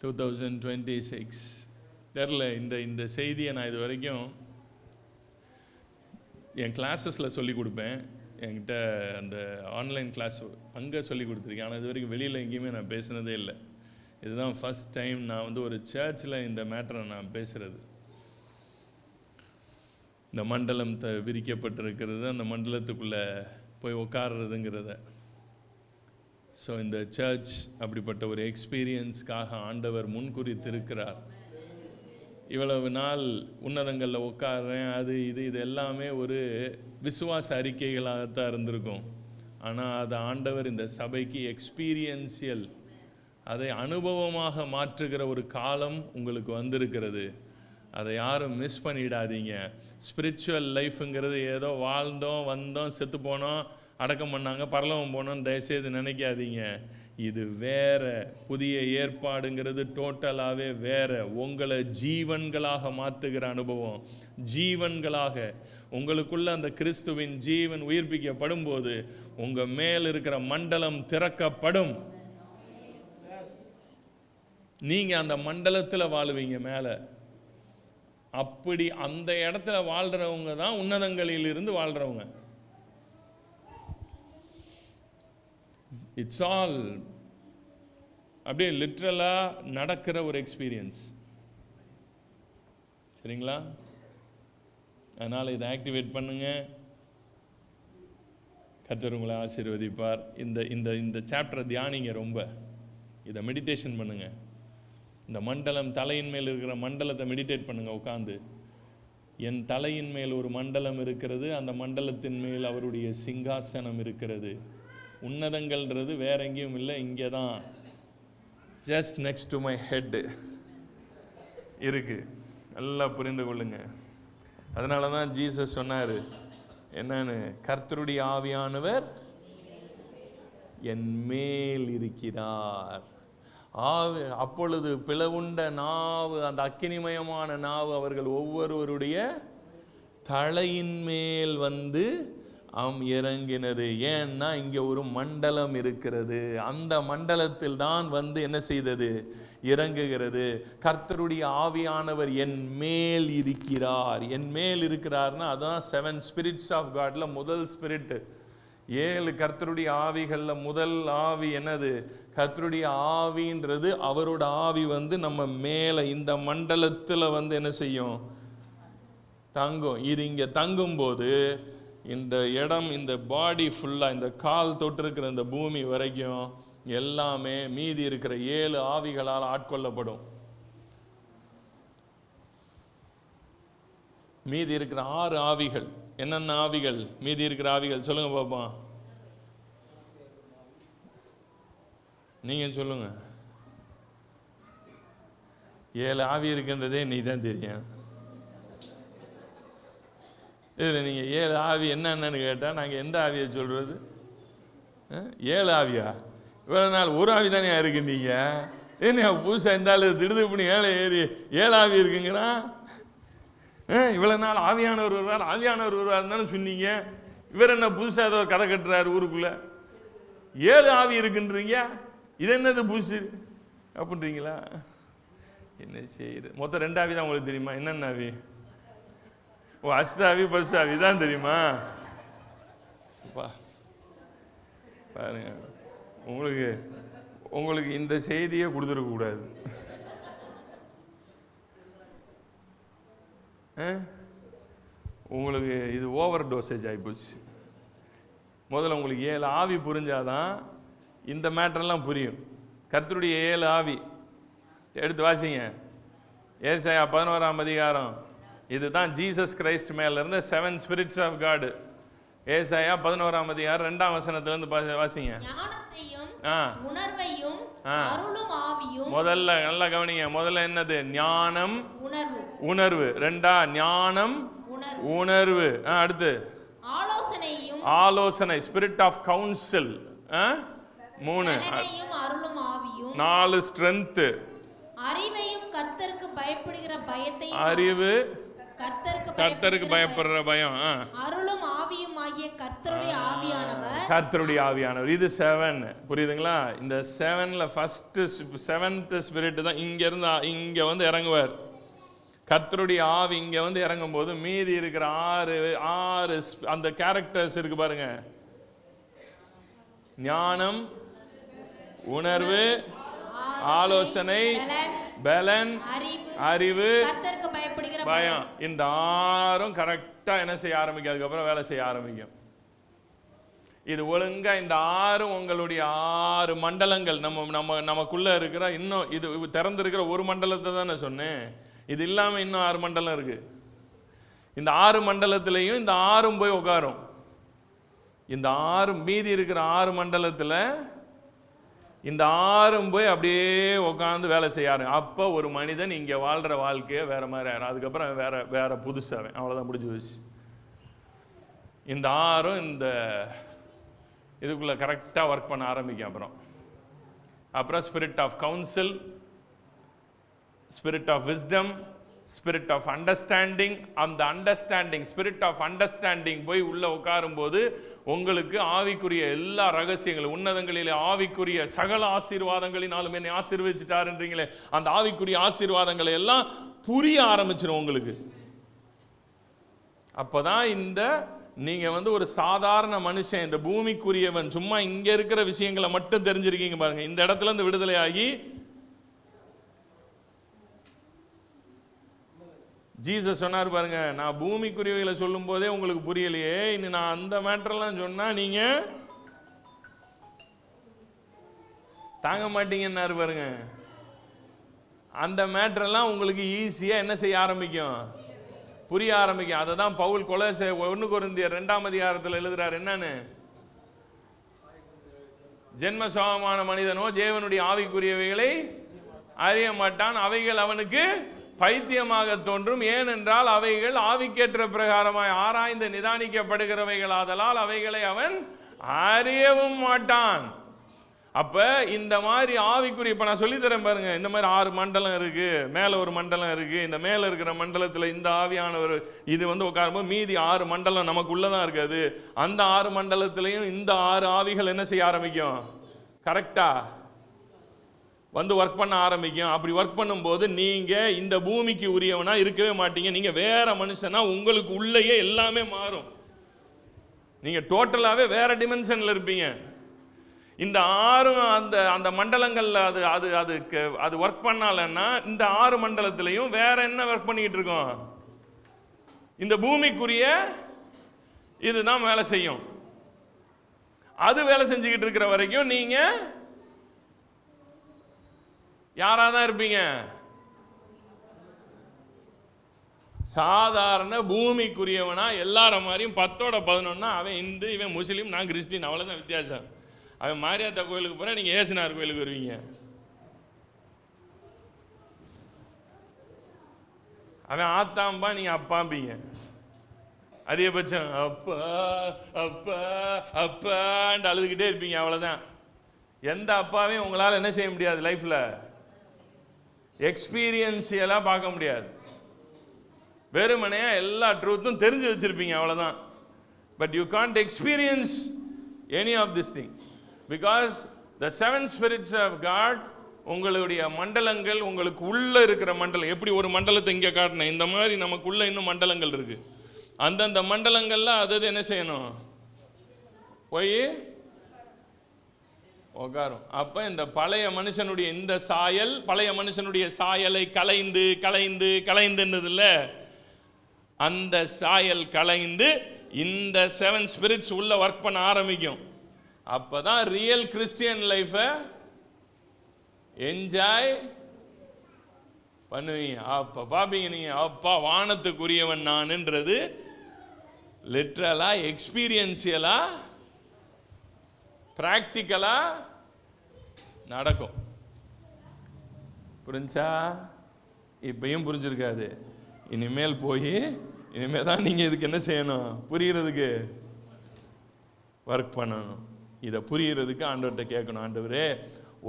2026 தெரில. இந்த செய்தியை நான் இது வரைக்கும் என் கிளாஸஸில் சொல்லி கொடுப்பேன். என்கிட்ட அந்த ஆன்லைன் கிளாஸ் அங்கே சொல்லி கொடுத்துருக்கேன். ஆனால் இது வரைக்கும் வெளியில் எங்கேயுமே நான் பேசினதே இல்லை. இதுதான் ஃபஸ்ட் டைம் நான் ஒரு சர்ச்சில் இந்த மேட்டரை நான் பேசுகிறது. இந்த மண்டலம் விரிக்கப்பட்டிருக்கிறது, அந்த மண்டலத்துக்குள்ளே போய் உட்கார்றதுங்கிறத. ஸோ இந்த சர்ச் அப்படிப்பட்ட ஒரு எக்ஸ்பீரியன்ஸ்க்காக ஆண்டவர் முன்குறித்திருக்கிறார். இவ்வளவு நாள் உன்னதங்களில் உட்கார்றேன், அது இது எல்லாமே ஒரு விசுவாச அறிக்கைகளாகத்தான் இருந்திருக்கும். ஆனால் அது ஆண்டவர் இந்த சபைக்கு எக்ஸ்பீரியன்சியல், அதை அனுபவமாக மாற்றுகிற ஒரு காலம் உங்களுக்கு வந்திருக்கிறது. அதை யாரும் மிஸ் பண்ணிடாதீங்க. ஸ்பிரிச்சுவல் லைஃப்ங்கிறது ஏதோ வாழ்ந்தோம் வந்தோம் செத்து போனோம் அடக்கம் பண்ணாங்க பரலோகம் போனோன்னு தயவுசெய்து நினைக்காதீங்க. இது வேற. புதிய ஏற்பாடுங்கிறது டோட்டலாகவே வேற. உங்களை ஜீவன்களாக மாற்றுகிற அனுபவம். ஜீவன்களாக உங்களுக்குள்ள அந்த கிறிஸ்துவின் ஜீவன் உயிர்ப்பிக்கப்படும் போது உங்கள் மேல் இருக்கிற மண்டலம் திறக்கப்படும். நீங்கள் அந்த மண்டலத்தில் வாழுவீங்க மேலே. அப்படி அந்த இடத்துல வாழ்கிறவங்க தான் உன்னதங்களில் இருந்து வாழ்கிறவங்க. இட்ஸ் ஆல் அப்படியே லிட்ரலாக நடக்கிற ஒரு எக்ஸ்பீரியன்ஸ். சரிங்களா? அதனால் இதை ஆக்டிவேட் பண்ணுங்க. கர்த்தர் உங்களை ஆசீர்வதிப்பார். இந்த இந்த இந்த சாப்டரை தியானிங்க. ரொம்ப இதை மெடிடேஷன் பண்ணுங்க. இந்த மண்டலம் தலையின் மேல் இருக்கிற மண்டலத்தை மெடிடேட் பண்ணுங்க உட்காந்து. என் தலையின் மேல் ஒரு மண்டலம் இருக்கிறது, அந்த மண்டலத்தின் மேல் அவருடைய சிங்காசனம் இருக்கிறது. உன்னதங்கள்ன்றது வேற எங்கேயும் இல்லை, இங்கே தான், just next to my head இருக்கு. நல்லா புரிந்து கொள்ளுங்க. அதனால தான் ஜீசஸ் சொன்னார் என்னன்னு, கர்த்தருடைய ஆவியானவர் என் மேல் இருக்கிறார். அப்பொழுது பிளவுண்ட நாவு, அந்த அக்கினிமயமான நாவு அவர்கள் ஒவ்வொருவருடைய தலையின் மேல் வந்து இறங்கினது. ஏன்னா இங்கே ஒரு மண்டலம் இருக்கிறது. அந்த மண்டலத்தில் தான் வந்து என்ன செய்தது, இறங்குகிறது. கர்த்தருடைய ஆவியானவர் என் மேல் இருக்கிறார். என் மேல் இருக்கிறார்னா அதான் 7 ஸ்பிரிட்ஸ் ஆஃப் காட்ல முதல் ஸ்பிரிட். 7 கர்த்தருடைய ஆவிகளில் முதல் ஆவி என்னது? கர்த்தருடைய ஆவின்றது அவரோட ஆவி வந்து நம்ம மேலே இந்த மண்டலத்தில் வந்து என்ன செய்யும், தங்கும். இது இங்கே தங்கும்போது இந்த இடம், இந்த பாடி ஃபுல்லாக, இந்த கால் தொட்டிருக்கிற இந்த பூமி வரைக்கும் எல்லாமே மீதி இருக்கிற 7 ஆவிகளால் ஆட்கொள்ளப்படும். மீதி இருக்கிற 6 ஆவிகள் என்னென்ன ஆவிகள்? மீதி இருக்கிற ஆவிகள் சொல்லுங்க பாப்போம். நீங்க சொல்லுங்க. 7 ஆவி இருக்கின்றதே நீ தான் தெரியும். இதில் நீங்கள் 7 ஆவி என்னென்னு கேட்டால் நாங்கள் எந்த ஆவியை சொல்கிறது? 7 ஆவியா? இவ்வளோ நாள் ஒரு ஆவி தானே இருக்குன்னீங்க. ஏன்னா புதுசாக இருந்தாலும் திடுது பண்ணி 7 ஆவி இருக்குங்கிறான். இவ்வளோ நாள் ஆவியானவர் வருவார் ஆவியானவர் வருவார் தானே சொன்னீங்க. இவர் என்ன புதுசாக ஏதோ கதை கட்டுறாரு ஊருக்குள்ளே? 7 ஆவி இருக்குன்றீங்க. இது என்னது புதுசு அப்படின்றீங்களா? என்ன செய்யுது? மொத்தம் 2 ஆவி தான் உங்களுக்கு தெரியுமா? என்னென்ன ஆவி? ஓ, அஸ்தாவி பஸ்தாவி தான் தெரியுமா? பாருங்க, உங்களுக்கு இந்த செய்தியை கொடுத்துருக்க கூடாது. உங்களுக்கு இது ஓவர் டோசேஜ் ஆகிப்போச்சு. முதல்ல உங்களுக்கு 7 ஆவி புரிஞ்சாதான் இந்த மேட்டரெல்லாம் புரியும். கர்த்தருடைய 7 ஆவி எடுத்து வாசிங்க. ஏசாயா 11ஆம் அதிகாரம். இதுதான் ஜீசஸ் கிரைஸ்ட் மேல இருந்த 7 ஸ்பிரிட்ஸ் ஆஃப் காட். ஏசாயா 11ஆம் அதிகாரம் 2ஆம் வசனத்திலிருந்து வாசிங்க. ஞானத்தையும் உணர்வையும் அருளும் ஆவியும். முதல்ல நல்லா கவனிங்க. முதல்ல என்னது? ஞானம் உணர்வு. 2 ஞானம் உணர்வு. அடுத்து ஆலோசனை, ஸ்பிரிட் ஆஃப் கவுன்சில். 3 அருளும் ஆவியும். 4 ஸ்ட்ரென்த். அறிவையும் கர்த்தருக்கு பயப்படுகிற பயத்தையும். அறிவு கர்த்தருக்கு பயப்படுற பயம். அருளும் ஆவியும் ஆகிய கர்த்தருடைய ஆவியானவர். இது 7. புரியுதுங்களா? இந்த 7ல ஃபர்ஸ்ட் 7th ஸ்பிரிட் தான் இங்க இருந்து இங்க வந்து இறங்குவார். கர்த்தருடைய ஆவி இங்க வந்து இறங்கும் போது மீதி இருக்கிற 6 அந்த கேரக்டர்ஸ் இருக்கு பாருங்க. ஞானம், உணர்வு, ஆலோசனை, பலன், அறிவு, கர்த்தருக்கு பயப்படுகிற உயர பயம். இந்த ஆறும் கரெக்டா என்ன செய்ய ஆரம்பிக்கும், அதுக்கப்புறம் வேலை செய்ய ஆரம்பிக்கும். இது ஒழுங்கா இந்த ஆறும் உங்களுடைய 6 மண்டலங்கள் நமக்குள்ள இருக்கிற, இன்னும் இது திறந்திருக்கிற ஒரு மண்டலத்தை தான் நான் சொன்னேன். இது இல்லாம இன்னும் 6 மண்டலம் இருக்கு. இந்த 6 மண்டலத்திலையும் இந்த 6 போய் உட்காரும். இந்த 6 மீதி இருக்கிற 6 மண்டலத்தில் இந்த 6 போய் அப்படியே உட்காந்து வேலை செய்யாரு. அப்போ ஒரு மனிதன் இங்கே வாழ்கிற வாழ்க்கையை வேற மாதிரி ஆயிரும். அதுக்கப்புறம் வேற புதுசாக அவ்வளோதான், முடிஞ்சு போச்சு. இந்த 6 இந்த இதுக்குள்ளே கரெக்டாக ஒர்க் பண்ண ஆரம்பிக்கும். அப்புறம் spirit of counsel, spirit of wisdom, spirit of understanding. அந்த அண்டர்ஸ்டாண்டிங், ஸ்பிரிட் ஆஃப் அண்டர்ஸ்டாண்டிங் போய் உள்ள உட்காரும்போது உங்களுக்கு ஆவிக்குரிய எல்லா ரகசியங்களும், உன்னதங்களிலே ஆவிக்குரிய சகல ஆசீர்வாதங்களினாலும் என்னை ஆசீர்வதிச்சிட்டாருன்றீங்களே, அந்த ஆவிக்குரிய ஆசீர்வாதங்களை எல்லாம் புரிய ஆரம்பிச்சிடும் உங்களுக்கு. அப்பதான் நீங்க ஒரு சாதாரண மனுஷன், இந்த பூமிக்குரியவன், சும்மா இங்க இருக்கிற விஷயங்களை மட்டும் தெரிஞ்சிருக்கீங்க பாருங்க. இந்த இடத்துல இருந்து விடுதலை ஆகி ஜீசஸ் சொன்னார் பாருங்க, நான் பூமிக்குரியவைகளை சொல்லும் போதே உங்களுக்கு புரியலையே, இன்னும் நான் அந்த மேட்டர்லாம் சொன்னா நீங்க தாங்க மாட்டீங்கன்னாரு பாருங்க. அந்த மேட்டரெல்லாம் உங்களுக்கு ஈஸியா என்ன செய்ய ஆரம்பிக்கும், புரிய ஆரம்பிக்கும். அதை தான் பவுல் கொலோசை 1 கொரிந்தியர் 2ஆம் அதிகாரத்தில் எழுதுறாரு. என்னன்னு, ஜென்ம சுபாவமான மனிதனோ தேவனுடைய ஆவிக்குரியவைகளை அறிய மாட்டான், அவைகள் அவனுக்கு பைத்தியமாக தோன்றும், ஏனென்றால் அவைகள் ஆவிக்கேற்ற பிரகாரமாய் ஆராய்ந்து நிதானிக்கப்படுகிறவைகள் ஆதலால் அவைகளை அவன் அறியவும் மாட்டான். அப்ப இந்த மாதிரி ஆவிக்குரிய, இப்ப நான் சொல்லி தரேன் பாருங்க, இந்த மாதிரி 6 மண்டலம் இருக்கு, மேல ஒரு மண்டலம் இருக்கு. இந்த மேல இருக்கிற மண்டலத்துல இந்த ஆவியானவர் இது உட்காரும்போது மீதி 6 மண்டலம் நமக்குள்ளதான் இருக்காது. அந்த 6 மண்டலத்திலையும் இந்த 6 ஆவிகள் என்ன செய்ய ஆரம்பிக்கும், கரெக்டா ஒர்க் பண்ண ஆரம்பிக்கும். அப்படி ஒர்க் பண்ணும்போது நீங்க இந்த பூமிக்கு உரியவனா இருக்கவே மாட்டீங்க. நீங்க வேற மனுஷனா, உங்களுக்கு உள்ளேயே எல்லாமே மாறும். நீங்க டோட்டலாவே வேற டிமென்ஷன்ல இருப்பீங்க. இந்த 6 அந்த மண்டலங்கள்ல அது ஒர்க் பண்ணலன்னா இந்த 6 மண்டலத்திலையும் வேற என்ன ஒர்க் பண்ணிட்டு இருக்கோம், இந்த பூமிக்குரிய இதுதான் வேலை செய்யும். அது வேலை செஞ்சுக்கிட்டு இருக்கிற வரைக்கும் நீங்க யாராதான் இருப்பீங்க, சாதாரண பூமிக்குரியவனா. எல்லார மாதிரியும் 10ஓட 11 அவன் இந்து, இவன் முஸ்லீம், நான் கிறிஸ்டின், அவ்வளவுதான் வித்தியாசம். அவன் மாரியாத்தா கோயிலுக்கு போற, நீங்க ஏசுனார் கோயிலுக்கு வருவீங்க. அவன் ஆத்தாம்பா, நீங்க அப்பாம்பீங்க. அதிகபட்சம் அப்பா அப்பா அப்பான்னு அழுதுகிட்டே இருப்பீங்க, அவ்வளவுதான். எந்த அப்பாவையும் உங்களால் என்ன செய்ய முடியாது, லைஃப்ல எக்ஸ்பீரியன்ஸியலாக பார்க்க முடியாது. வெறுமனையா எல்லா ட்ரூத்தும் தெரிஞ்சு வச்சிருப்பீங்க, அவ்வளவுதான். But you can't experience any of this thing because the 7 spirits of God, உங்களுடைய மண்டலங்கள், உங்களுக்கு உள்ள இருக்கிற மண்டலம். எப்படி ஒரு மண்டலத்தை இங்கே காட்டினேன், இந்த மாதிரி நமக்குள்ள இன்னும் மண்டலங்கள் இருக்கு. அந்தந்த மண்டலங்கள்ல அது என்ன செய்யணும், போய் உட்காரும். அப்ப இந்த பழைய மனுஷனுடைய இந்த சாயல், பழைய மனுஷனுடைய சாயலை களைந்து களைந்து களைந்துன்னதுல அந்த சாயல் களைந்து இந்த 7 ஸ்பிரிட்ஸ் உள்ள ஒர்க் பண்ண ஆரம்பிக்கும். அப்பதான் ரியல் கிறிஸ்டியன் லைஃபை என்ஜாய் பண்ணுவீங்க. அப்ப பாப்பீங்க நீங்க, அப்பா வானத்துக்குரியவன் நான்ன்றது லிட்ரலா, எக்ஸ்பீரியன்சியலா, பிராக்டிக்கலா நடக்கும். புரிஞ்சா? இப்பயும் புரிஞ்சிருக்காது. இனிமேல் போய் இனிமேல் தான் நீங்க இதுக்கு என்ன செய்யணும், புரியறதுக்கு ஒர்க் பண்ணணும். இதை புரியறதுக்கு ஆண்டவர்கிட்ட கேட்கணும், ஆண்டவரே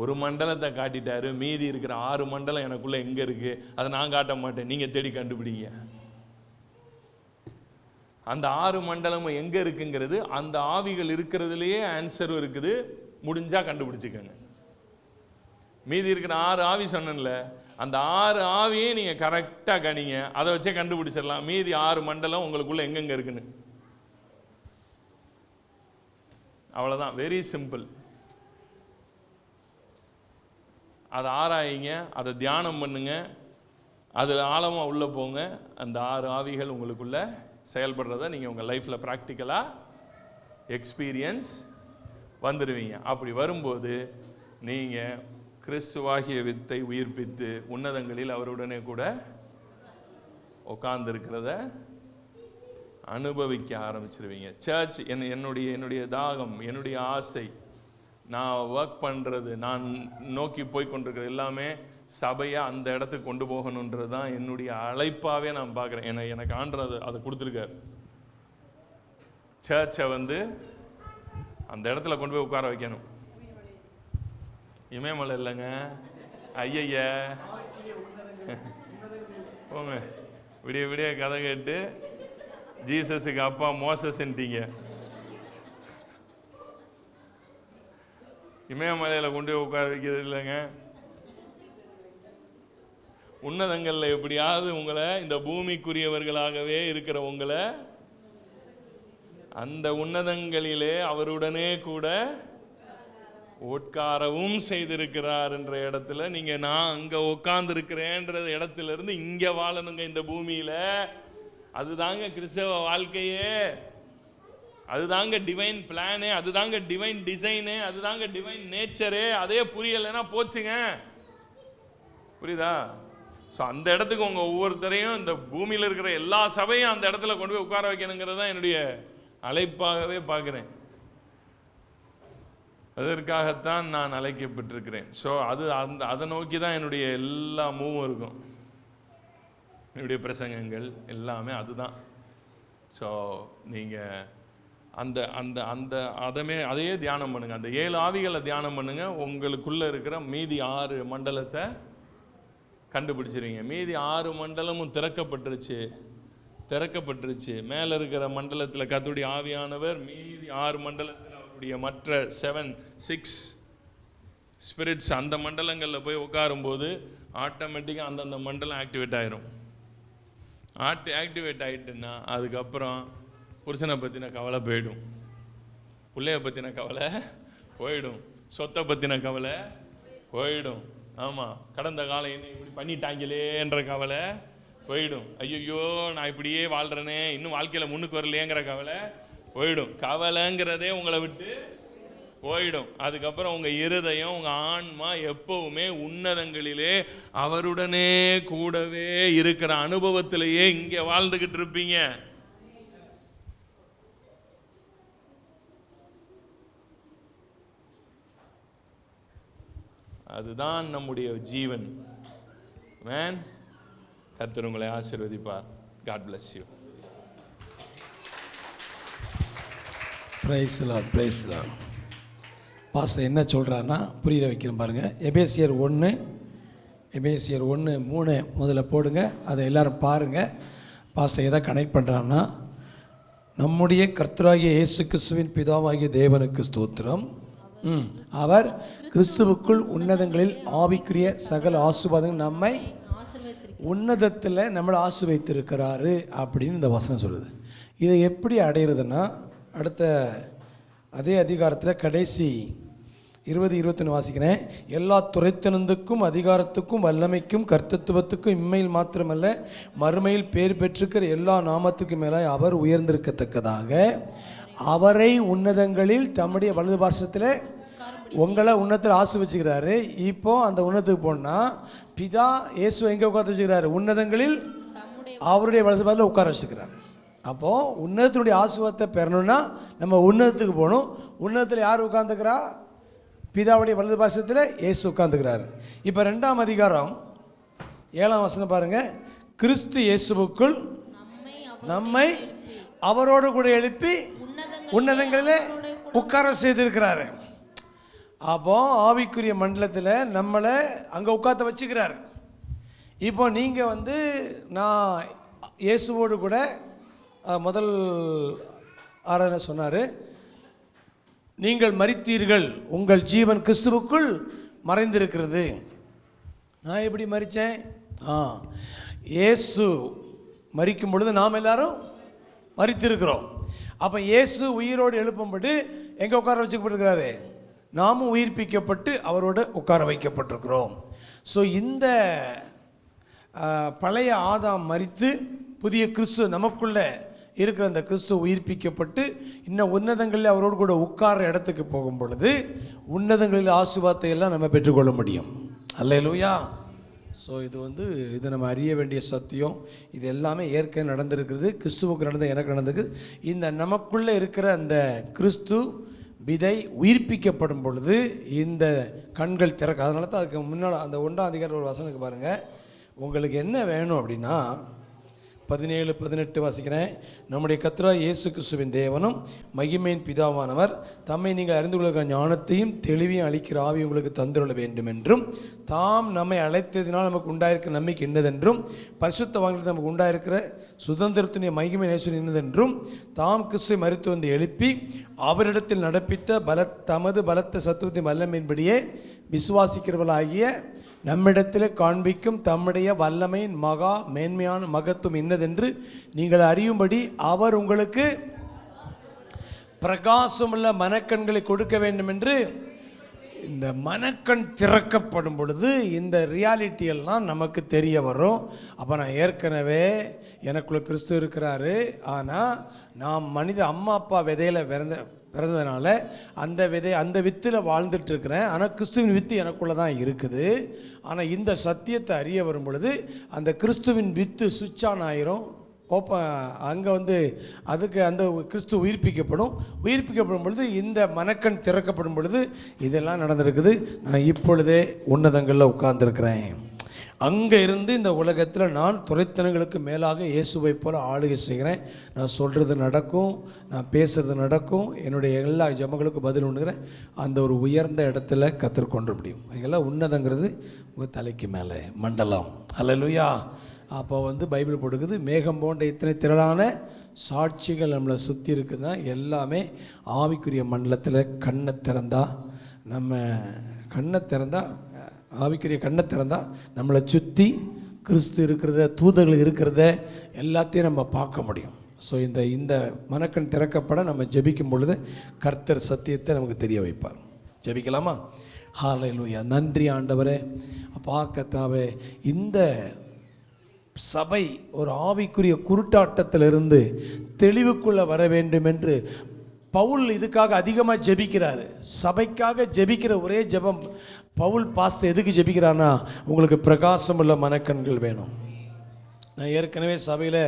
ஒரு மண்டலத்தை காட்டிட்டாரு, மீதி இருக்கிற 6 மண்டலம் எனக்குள்ள எங்க இருக்கு, அதை நான் காட்ட மாட்டேன், நீங்க தேடி கண்டுபிடிங்க. அந்த 6 மண்டலமும் எங்க இருக்குங்கிறது அந்த ஆவிகள் இருக்கிறதுலயே ஆன்சரும் இருக்குது. முடிஞ்சா கண்டுபிடிச்சுக்கோங்க. மீதி இருக்கிற 6 ஆவி சொன்னேன்ல, அந்த 6 ஆவியை நீங்க கரெக்டா கணிங்க, அதை வச்சே கண்டுபிடிச்சிடலாம் மீதி 6 மண்டலம் உங்களுக்குள்ள எங்கெங்க இருக்குன்னு. அவ்வளவுதான், வெரி சிம்பிள். அதை ஆராயிங்க, அதை தியானம் பண்ணுங்க. அது ஆழமாக உள்ளே போங்க. அந்த 6 ஆவிகள் உங்களுக்குள்ள செயல்படுறத நீங்கள் உங்கள் லைஃப்பில் ப்ராக்டிக்கலாக எக்ஸ்பீரியன்ஸ் வந்துடுவீங்க. அப்படி வரும்போது நீங்கள் கிறிஸ்துவாகிய வித்தை உயிர்ப்பித்து உன்னதங்களில் அவருடனே கூட உட்கார்ந்துருக்கிறத அனுபவிக்க ஆரம்பிச்சிருவீங்க. சர்ச் என்னுடைய தாகம், என்னுடைய ஆசை, நான் ஒர்க் பண்ணுறது, நான் நோக்கி போய் கொண்டிருக்கிறது எல்லாமே சபையை அந்த இடத்துக்கு கொண்டு போகணுன்றது தான் என்னுடைய அழைப்பாகவே நான் பார்க்குறேன். எனக்கு ஆண்டவர் அதை கொடுத்துருக்கார். சர்ச்சை அந்த இடத்துல கொண்டு போய் உட்கார வைக்கணும். இமயமலை இல்லைங்க, ஐய போங்க. விடிய விடிய கதை கேட்டு ஜீசஸுக்கு அப்பா மோசஸ்ன்ட்டீங்க. இமயமலையில் கொண்டு போய் உட்கார வைக்கிறது இல்லைங்க. உன்னதங்களில் எப்படியாவது உங்களை, இந்த பூமிக்குரியவர்களாகவே இருக்கிற உங்களை அந்த உன்னதங்களிலே அவருடனே கூட உட்காரவும் செய்திருக்கிறார் என்ற இடத்துல நீங்க நான் அங்க உட்கார்ந்து இருக்கிறேன்ற இடத்துல இருந்து இங்க வாழணுங்க இந்த பூமியில. அதுதாங்க கிறிஸ்தவ வாழ்க்கையே, அதுதாங்க டிவைன் பிளானு, அதுதாங்க டிவைன் டிசைனு, அதுதாங்க டிவைன் நேச்சரு. அதே புரியலைன்னா போச்சுங்க. புரியுதா? ஸோ அந்த இடத்துக்கு உங்க ஒவ்வொருத்தரையும், இந்த பூமியில் இருக்கிற எல்லா சபையும் அந்த இடத்துல கொண்டு போய் உட்கார வைக்கணுங்கிறது தான் என்னுடைய அழைப்பாகவே பார்க்குறேன். அதற்காகத்தான் நான் அழைக்கப்பட்டிருக்கிறேன். ஸோ அதை நோக்கி தான் என்னுடைய எல்லா மூவும் இருக்கும். என்னுடைய பிரசங்கங்கள் எல்லாமே அதுதான். ஸோ நீங்கள் அந்த அந்த அந்த அதையே தியானம் பண்ணுங்கள். அந்த 7 ஆவிகளை தியானம் பண்ணுங்கள். உங்களுக்குள்ளே இருக்கிற மீதி 6 மண்டலத்தை கண்டுபிடிச்சிருங்க. மீதி 6 மண்டலமும் திறக்கப்பட்டுருச்சு. மேலே இருக்கிற மண்டலத்தில் கர்த்தருடைய ஆவியானவர், மீதி 6 மண்டலத்தில் அவருடைய மற்ற 6 ஸ்பிரிட்ஸ் அந்த மண்டலங்களில் போய் உட்காரும்போது ஆட்டோமேட்டிக்காக அந்தந்த மண்டலம் ஆக்டிவேட் ஆயிரும். ஆக்டிவேட் ஆகிட்டுன்னா அதுக்கப்புறம் புருஷனை பற்றின கவலை போயிடும், பிள்ளைய பற்றின கவலை போயிடும், சொத்தை பற்றின கவலை போயிடும். ஆமாம், கடந்த காலம் என்ன இப்படி பண்ணிட்டாங்களேன்ற கவலை போயிடும். ஐயோ நான் இப்படியே வாழ்கிறேனே, இன்னும் வாழ்க்கையில் முன்னுக்கு வரலையேங்கிற கவலை போயிடும். கவலைங்கிறதே உங்களை விட்டு போயிடும். அதுக்கப்புறம் உங்கள் இருதயம், உங்கள் ஆன்மா எப்பவுமே உன்னதங்களிலே அவருடனே கூடவே இருக்கிற அனுபவத்திலேயே இங்கே வாழ்ந்துக்கிட்டு இருப்பீங்க. அதுதான் நம்முடைய ஜீவன். மேன், கர்த்தர் உங்களை ஆசீர்வதிப்பார். God bless you. Praise Lord, praise Lord. Pastor என்ன சொல்கிறாருன்னா புரிய வைக்கிறேன் பாருங்கள். எபேசியர் 1:3 முதல்ல போடுங்க, அதை எல்லோரும் பாருங்கள். பாஸ்டர் எதை கனெக்ட் பண்ணுறாருன்னா, நம்முடைய கர்த்தராகிய இயேசு கிறிஸ்துவின் பிதாவாகிய தேவனுக்கு ஸ்தோத்திரம். அவர் கிறிஸ்துவுக்குள் உன்னதங்களில் ஆவிக்குரிய சகல ஆசீர்வாதங்கள் நம்மை உன்னதத்தில் நம்மளை ஆசீர்வதித்திருக்கிறாரு அப்படின்னு இந்த வசனம் சொல்லுது. இதை எப்படி அடையிறதுன்னா, அடுத்த அதே அதிகாரத்தில் கடைசி 20-21 வாசிக்கிறேன். எல்லா துரைத்தனத்துக்கும் அதிகாரத்துக்கும் வல்லமைக்கும் கர்த்தத்துவத்துக்கும் இம்மையில் மாத்திரமல்ல மறுமையில் பேர் பெற்றிருக்கிற எல்லா நாமத்துக்கும் மேலே அவர் உயர்ந்திருக்கத்தக்கதாக அவரை உன்னதங்களில் தம்முடைய வலது பார்சத்தில் உங்களை உன்னதத்தில் ஆசீர்வதிச்சுக்கிறாரு. இப்போ அந்த உன்னதத்துக்கு போனால் பிதா இயேசு எங்கே உட்கார வச்சுக்கிறாரு? உன்னதங்களில் அவருடைய வலது பார்சத்தில் உட்கார வச்சுக்கிறார். அப்போது உன்னதத்தினுடைய ஆசீர்வாதத்தை பெறணும்னா நம்ம உன்னதத்துக்கு போகணும். உன்னதத்தில் யார் உட்கார்ந்துக்கிறா? பிதாவுடைய வலது பார்சத்தில் இயேசு உட்கார்ந்துக்கிறார். இப்போ 2ஆம் அதிகாரம் 7ஆம் வசனம் பாருங்கள். கிறிஸ்து இயேசுவுக்குள் நம்மை அவரோடு கூட எழுப்பி உன்னதங்களிலே உட்கார செய்திருக்கிறாரு. அப்போ ஆவிக்குரிய மண்டலத்தில் நம்மளை அங்கே உட்கார்த்த வச்சுக்கிறாரு. இப்போ நீங்கள் நான் இயேசுவோடு கூட முதல் ஆராதனை சொன்னார், நீங்கள் மரித்தீர்கள், உங்கள் ஜீவன் கிறிஸ்துவுக்குள் மறைந்திருக்கிறது. நான் எப்படி மரித்தேன்? இயேசு மரிக்கும் பொழுது நாம் எல்லாரும் மரித்திருக்கிறோம். அப்போ இயேசு உயிரோடு எழுப்பும்படி எங்கே உட்கார வச்சுக்கப்பட்டிருக்கிறாரு? நாமும் உயிர்ப்பிக்கப்பட்டு அவரோடு உட்கார வைக்கப்பட்டிருக்கிறோம். ஸோ இந்த பழைய ஆதாம் மரித்து புதிய கிறிஸ்து நமக்குள்ளே இருக்கிற அந்த கிறிஸ்து உயிர்ப்பிக்கப்பட்டு இன்னும் உன்னதங்களில் அவரோடு கூட உட்கார இடத்துக்கு போகும் பொழுது உன்னதங்களில் ஆசீர்வாதத்தை எல்லாம் நம்ம பெற்றுக்கொள்ள முடியும். அல்லேலூயா. ஸோ இது நம்ம அறிய வேண்டிய சத்தியம். இது எல்லாமே ஏற்கனவே நடந்திருக்கிறது. கிறிஸ்துவுக்கு நடந்த எனக்கு நடந்திருக்கு. இந்த நமக்குள்ளே இருக்கிற அந்த கிறிஸ்து விதை உயிர்ப்பிக்கப்படும் பொழுது இந்த கண்கள் திறக்க. அதனால தான் அதுக்கு முன்னால் அந்த 1ஆம் அதிகாரம் ஒரு வசனத்துக்கு பாருங்கள். உங்களுக்கு என்ன வேணும் அப்படின்னா 17-18 வாசிக்கிறேன். நம்முடைய கர்த்தராகிய இயேசு கிறிஸ்துவின் தேவனும் மகிமையின் பிதாவானவர் தம்மை நீங்கள் அறிந்து கொள்கிற ஞானத்தையும் தெளிவையும் அளிக்கிற ஆவி உங்களுக்கு தந்துள்ள வேண்டும் என்றும், தாம் நம்மை அழைத்ததினால் நமக்கு உண்டாயிருக்கிற நம்பிக்கை என்னதென்றும், பரிசுத்தவான்களுக்கு நமக்கு உண்டாயிருக்கிற சுதந்திரத்தினுடைய மகிமை நேசம் என்னதென்றும், தாம் கிறிஸ்துவை மரித்து வந்து எழுப்பி அவரிடத்தில் நடப்பித்த தமது பலத்த சத்துவத்தின் வல்லமையின்படியே விசுவாசிக்கிறவர்களாகிய நம்மிடத்தில் காண்பிக்கும் தம்முடைய வல்லமையின் மகா மேன்மையான மகத்துவம் என்னதென்று நீங்கள் அறியும்படி அவர் உங்களுக்கு பிரகாசமுள்ள மனக்கண்களை கொடுக்க வேண்டும் என்று. இந்த மனக்கண் திறக்கப்படும் பொழுது இந்த ரியாலிட்டி எல்லாம் நமக்கு தெரிய வரும். அப்போ நான் ஏற்கனவே எனக்குள்ள கிறிஸ்து இருக்கிறாரு, ஆனால் நான் மனித அம்மா அப்பா விதையில் பிறந்ததுனால அந்த வித்தில் வாழ்ந்துட்டு இருக்கிறேன். ஆனால் கிறிஸ்துவின் வித்து எனக்குள்ளே தான் இருக்குது. ஆனால் இந்த சத்தியத்தை அறிய வரும் பொழுது அந்த கிறிஸ்துவின் வித்து சுவிட்ச் ஆன் ஆயிரும். அங்கே அதுக்கு அந்த கிறிஸ்து உயிர்ப்பிக்கப்படும் பொழுது இந்த மனக்கண் திறக்கப்படும் பொழுது இதெல்லாம் நடந்திருக்குது. நான் இப்பொழுதே உன்னதங்களில் உட்கார்ந்துருக்கிறேன். அங்கே இருந்து இந்த உலகத்தில் நான் துரைத்தனங்களுக்கு மேலாக இயேசுவை போல ஆளுகை செய்கிறேன். நான் சொல்கிறது நடக்கும், நான் பேசுகிறது நடக்கும், என்னுடைய எல்லா ஜெபங்களுக்கும் பதில் உண்டுகிறேன். அந்த ஒரு உயர்ந்த இடத்துல கற்றுக்கொண்டு முடியும். அதெல்லாம் உன்னதங்கிறது உங்கள் தலைக்கு மேலே மண்டலம். அல்லேலூயா. அப்போ பைபிள் போட்டுக்குது, மேகம் போன்ற இத்தனை திரளான சாட்சிகள் நம்மளை சுற்றி இருக்குதுன்னா எல்லாமே ஆவிக்குரிய மண்டலத்தில் ஆவிக்குரிய கண்ணை திறந்தா நம்மளை சுற்றி கிறிஸ்து இருக்கிறத, தூதர்கள் இருக்கிறத எல்லாத்தையும் நம்ம பார்க்க முடியும். ஸோ இந்த மனக்கண் திறக்கப்பட நம்ம ஜெபிக்கும் பொழுது கர்த்தர் சத்தியத்தை நமக்கு தெரிய வைப்பார். ஜெபிக்கலாமா? ஹல்லேலூயா. நன்றி ஆண்டவரே. கர்த்தாவே, இந்த சபை ஒரு ஆவிக்குரிய குருட்டாட்டத்திலிருந்து தெளிவுக்குள்ளே வர வேண்டும் என்று பவுல் இதுக்காக அதிகமாக ஜெபிக்கிறாரு. சபைக்காக ஜெபிக்கிற ஒரே ஜெபம் பவுல் பாஸ்டர் எதுக்கு ஜெபிக்கிறான்னா, உங்களுக்கு பிரகாசமுள்ள மனக்கண்கள் வேணும். நான் ஏற்கனவே சபையில்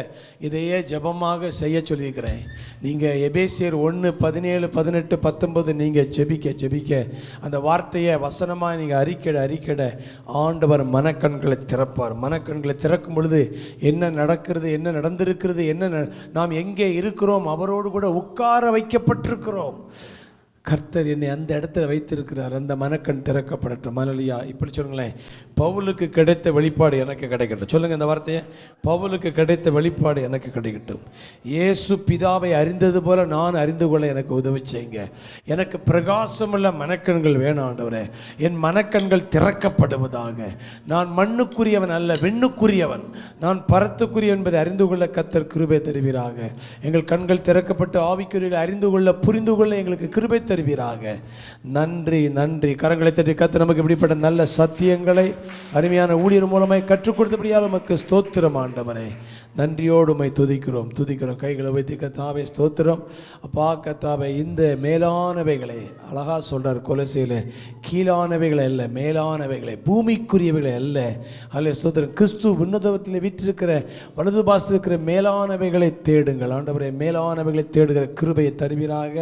இதையே ஜெபமாக செய்ய சொல்லியிருக்கிறேன். நீங்கள் எபேசியர் 1:17-18-19 நீங்கள் ஜெபிக்க அந்த வார்த்தையை வசனமாக நீங்கள் அறிக்கையிட ஆண்டவர் மனக்கண்களை திறப்பார். மனக்கண்களை திறக்கும் பொழுது என்ன நடக்கிறது, என்ன நடந்திருக்கிறது, நாம் எங்கே இருக்கிறோம், அவரோடு கூட உட்கார வைக்கப்பட்டிருக்கிறோம். கர்த்தர் என்னை அந்த இடத்துல வைத்திருக்கிறார். அந்த மனக்கண் திறக்கப்படட்டும். மனலியா இப்படி சொல்லுங்களேன், பவுலுக்கு கிடைத்த வெளிப்பாடு எனக்கு கிடைக்கட்டும். சொல்லுங்கள் இந்த வார்த்தையை, பவுலுக்கு கிடைத்த வெளிப்பாடு எனக்கு கிடைக்கட்டும். இயேசு பிதாவை அறிந்தது போல நான் அறிந்து கொள்ள எனக்கு உதவி செய்யுங்க. எனக்கு பிரகாசமுள்ள மனக்கண்கள் வேணும் ஆண்டவரே. என் மனக்கண்கள் திறக்கப்படுவதாக. நான் மண்ணுக்குரியவன் அல்ல, விண்ணுக்குரியவன், நான் பரத்துக்குரியவன் என்பதை அறிந்து கொள்ள கர்த்தர் கிருபை தருவீராக. எங்கள் கண்கள் திறக்கப்பட்டு ஆவிக்குரியவர்களை அறிந்து கொள்ள, புரிந்து கொள்ள எங்களுக்கு கிருபை தருவீராக. நன்றி நன்றி. கரங்களை தட்டி கர்த்தர் நமக்கு இப்படிப்பட்ட நல்ல சத்தியங்களை அருமையான ஊழியர் மூலமாய் கற்றுக் கொடுத்தபடியால் நமக்கு ஸ்தோத்திரம் ஆண்டவரே. நன்றியோடு உம்மை துதிக்கிறோம். கைகளை வைத்து கர்த்தாவே ஸ்தோத்திரம். அப்பா கர்த்தாவே, இந்த மேலானவைகளை அழகா சொல்றார் கொலோசியர், கீழானவைகளை அல்ல, மேலானவைகளை, பூமிக்குரியவைகளை அல்ல. அல்ல ஸ்தோத்திரம். கிறிஸ்து உன்னதத்தில் வீற்றிருக்கிற வலது பாசத்தில் இருக்கிற மேலானவைகளை தேடுங்கள் ஆண்டவரே. மேலானவைகளை தேடுகிற கிருபையை தருவீராக.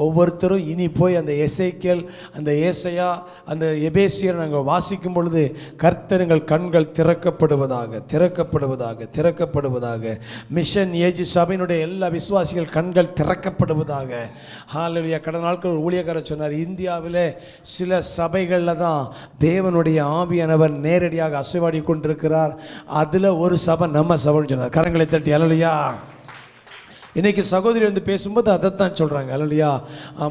ஒவ்வொருத்தரும் இனி போய் அந்த எசேக்கியேல், அந்த ஏசாயா, அந்த எபேசியர் நாங்கள் வாசிக்கும் பொழுது கர்த்தர்கள் கண்கள் திறக்கப்படுவதாக. மிஷன் ஏஜ் சபையினுடைய எல்லா விசுவாசிகள் கண்கள் திறக்கப்படுவதாக. ஹல்லேலூயா. கடந்த நாட்கள் ஊழியக்காரர் சொன்னார், இந்தியாவில் சில சபைகளில் தான் தேவனுடைய ஆவியானவர் நேரடியாக அசைவாடி கொண்டிருக்கிறார். அதில் ஒரு சபை நம்ம சபைன்னு சொன்னார். கரங்களை தட்டி ஹல்லேலூயா. இன்றைக்கி சகோதரி வந்து பேசும்போது அதைத்தான் சொல்கிறாங்க. அல்லையா,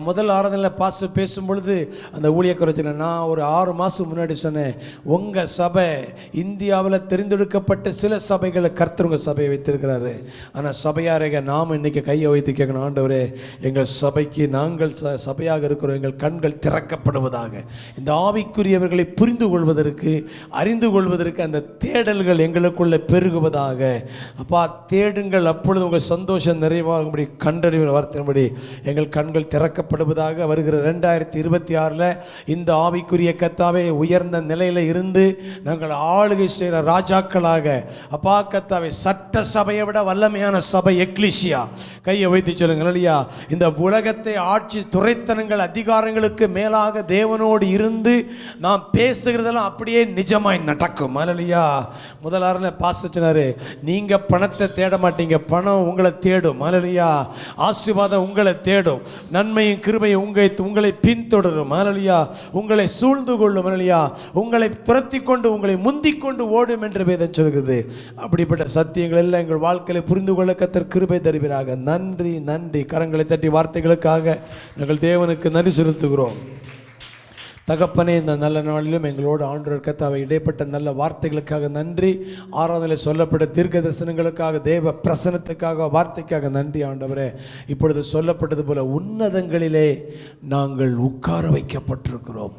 முதல் ஆராதனையில் பாஸ்டர் பேசும்பொழுது அந்த ஊழியக்காரத்தில் நான் ஒரு 6 மாதம் முன்னாடி சொன்னேன், உங்கள் சபை இந்தியாவில் தெரிந்தெடுக்கப்பட்ட சில சபைகளை கர்த்தர் உங்கள் சபையை வைத்திருக்கிறாரு. ஆனால் சபையாரங்க நாம் இன்றைக்கி கையை வைத்து கேட்கணும், ஆண்டவரே எங்கள் சபைக்கு நாங்கள் சபையாக இருக்கிறோம், எங்கள் கண்கள் திறக்கப்படுவதாக, இந்த ஆவிக்குரியவர்களை புரிந்து கொள்வதற்கு அறிந்து கொள்வதற்கு அந்த தேடல்கள் எங்களுக்குள்ளே பெருகுவதாக. அப்பா தேடுங்கள், அப்பொழுது உங்கள் சந்தோஷம் நிறைவாகும்படி கண்டறிவு வார்த்தையின்படி எங்கள் கண்கள் திறக்கப்படுவதாக. வருகிற 2026 இந்த ஆவிக்குரிய கர்த்தாவே உயர்ந்த நிலையில் இருந்து நாங்கள் ஆளுகை செய்கிற ராஜாக்களாக, அப்பா கர்த்தாவே சட்ட சபையை விட வல்லமையான சபை எக்லிசியா, கையை வைத்து சொல்லுங்கள். இல்லையா, இந்த உலகத்தை ஆட்சி துரைத்தனங்கள் அதிகாரங்களுக்கு மேலாக தேவனோடு இருந்து நாம் பேசுகிறதெல்லாம் அப்படியே நிஜமாய் நடக்கும். இல்லையா, முதலாறு பாஸ்டர் சொன்னாரு, நீங்க பணத்தை தேட மாட்டீங்க, பணம் உங்களை தேடும். அல்லேலூயா, ஆசீர்வாதம் உங்களை தேடும், நன்மையும் கிருபையும் உங்களை பின்தொடரும். அல்லேலூயா, உங்களை சூழ்ந்து கொள்ளும். அல்லேலூயா, உங்களை துரத்தி கொண்டு உங்களை முந்திக் கொண்டு ஓடும் என்று வேதம் சொல்கிறது. அப்படிப்பட்ட சத்தியங்கள் எல்லாம் எங்கள் வாழ்க்கையில் புரிந்து கொள்ள கர்த்தர் கிருபை தருவீராக. நன்றி நன்றி. கரங்களை தட்டி வார்த்தைகளுக்காக நாங்கள் தேவனுக்கு நன்றி செலுத்துகிறோம். தகப்பனே, இந்த நல்ல நாளிலும் எங்களோடு ஆண்டவர் கர்த்தாவே இடைப்பட்ட நல்ல வார்த்தைகளுக்காக நன்றி. ஆராதனையில் சொல்லப்பட்ட தீர்க்க தரிசனங்களுக்காக, தேவ பிரசனத்துக்காக, வார்த்தைக்காக நன்றி ஆண்டவரே. இப்பொழுது சொல்லப்பட்டது போல உன்னதங்களிலே நாங்கள் உட்கார வைக்கப்பட்டிருக்கிறோம்,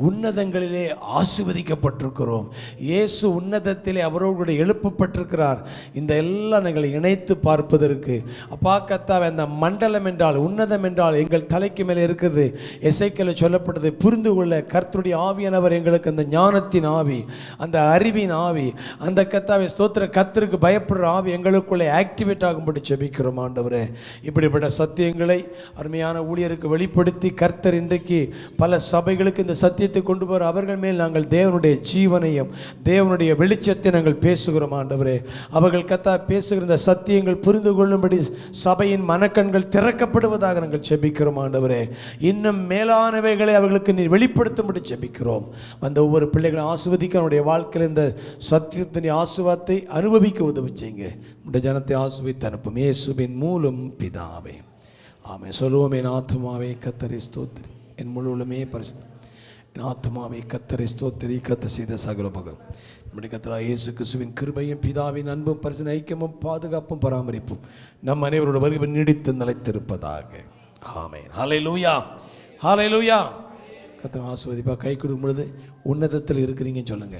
உன்னதங்களிலே ஆசீர்வதிக்கப்பட்டிருக்கிறோம். இயேசு உன்னதத்திலே அவரோடு எழுப்பப்பட்டிருக்கிறார். இந்த எல்லாம் நாங்கள் இணைத்து பார்ப்பதற்கு அப்பா கர்த்தாவே, அந்த மண்டலம் என்றால் உன்னதம் என்றால் எங்கள் தலைக்கு மேலே இருக்கிறது. எசேக்கியேலில் சொல்லப்பட்டது புரிந்து கொள்ள கர்த்தருடைய ஆவியானவர் எங்களுக்கு அந்த ஞானத்தின் ஆவி, அந்த அறிவின் ஆவி, அந்த கர்த்தாவே ஸ்தோத்திர கர்த்தருக்கு பயப்படுற ஆவி எங்களுக்குள்ளே ஆக்டிவேட் ஆகும்படி ஜெபிக்கிறோம் ஆண்டவரே. இப்படிப்பட்ட சத்தியங்களை அருமையான ஊழியருக்கு வெளிப்படுத்தி கர்த்தர் இன்றைக்கு பல சபைகளுக்கு இந்த சத்தியத்தை கொண்டு வர அவர்கள் மேல் நாங்கள் தேவனுடைய ஜீவனையும் தேவனுடைய வெளிச்சத்தை நாங்கள் பேசுகிறோம் ஆண்டவரே. அவர்கள் கர்த்தா பேசுகிற இந்த சத்தியங்கள் புரிந்து கொள்ளும்படி சபையின் மனக்கண்கள் திறக்கப்படுவதாக நாங்கள் ஜெபிக்கிறோம் ஆண்டவரே. இன்னும் மேலானவைகளை அவர்களுக்கு நீ வெளிப்படுத்தும்படி ஜெபிக்கிறோம். அந்த ஒவ்வொரு பிள்ளைகளும் ஆசீர்வதிக்க அவனுடைய வாழ்க்கையில் இந்த சத்தியத்தின் ஆசீர்வாதத்தை அனுபவிக்க உதவி செய்யுங்க. உடைய ஜனத்தை ஆசீர்வதித்து அனுப்பும் இயேசுவின் மூலம் பிதாவே, ஆமென். சொல்லுவோம், என் ஆத்துமாவே கர்த்தரை ஸ்தோத்திரி, என் முழுவதுமே பரிசுத்த என் ஆத்துமாவே கர்த்தரை ஸ்தோத்திரி, கர்த்தர் செய்த சகல மகம் நம்முடைய கர்த்தராகிய இயேசு கிறிஸ்துவின் கிருபையும் பிதாவின் அன்பும் பரிசுத்த ஐக்கியமும் பாதுகாப்பும் பராமரிப்பும் நம் அனைவரோட வருகை நீடித்து நிலைத்திருப்பதாக. ஆமென். ஹல்லேலூயா, ஹல்லேலூயா. கர்த்தர் ஆசீர்வதிப்பா. கை கொடுக்கும் பொழுது உன்னதத்தில் இருக்கிறீங்கன்னு சொல்லுங்க.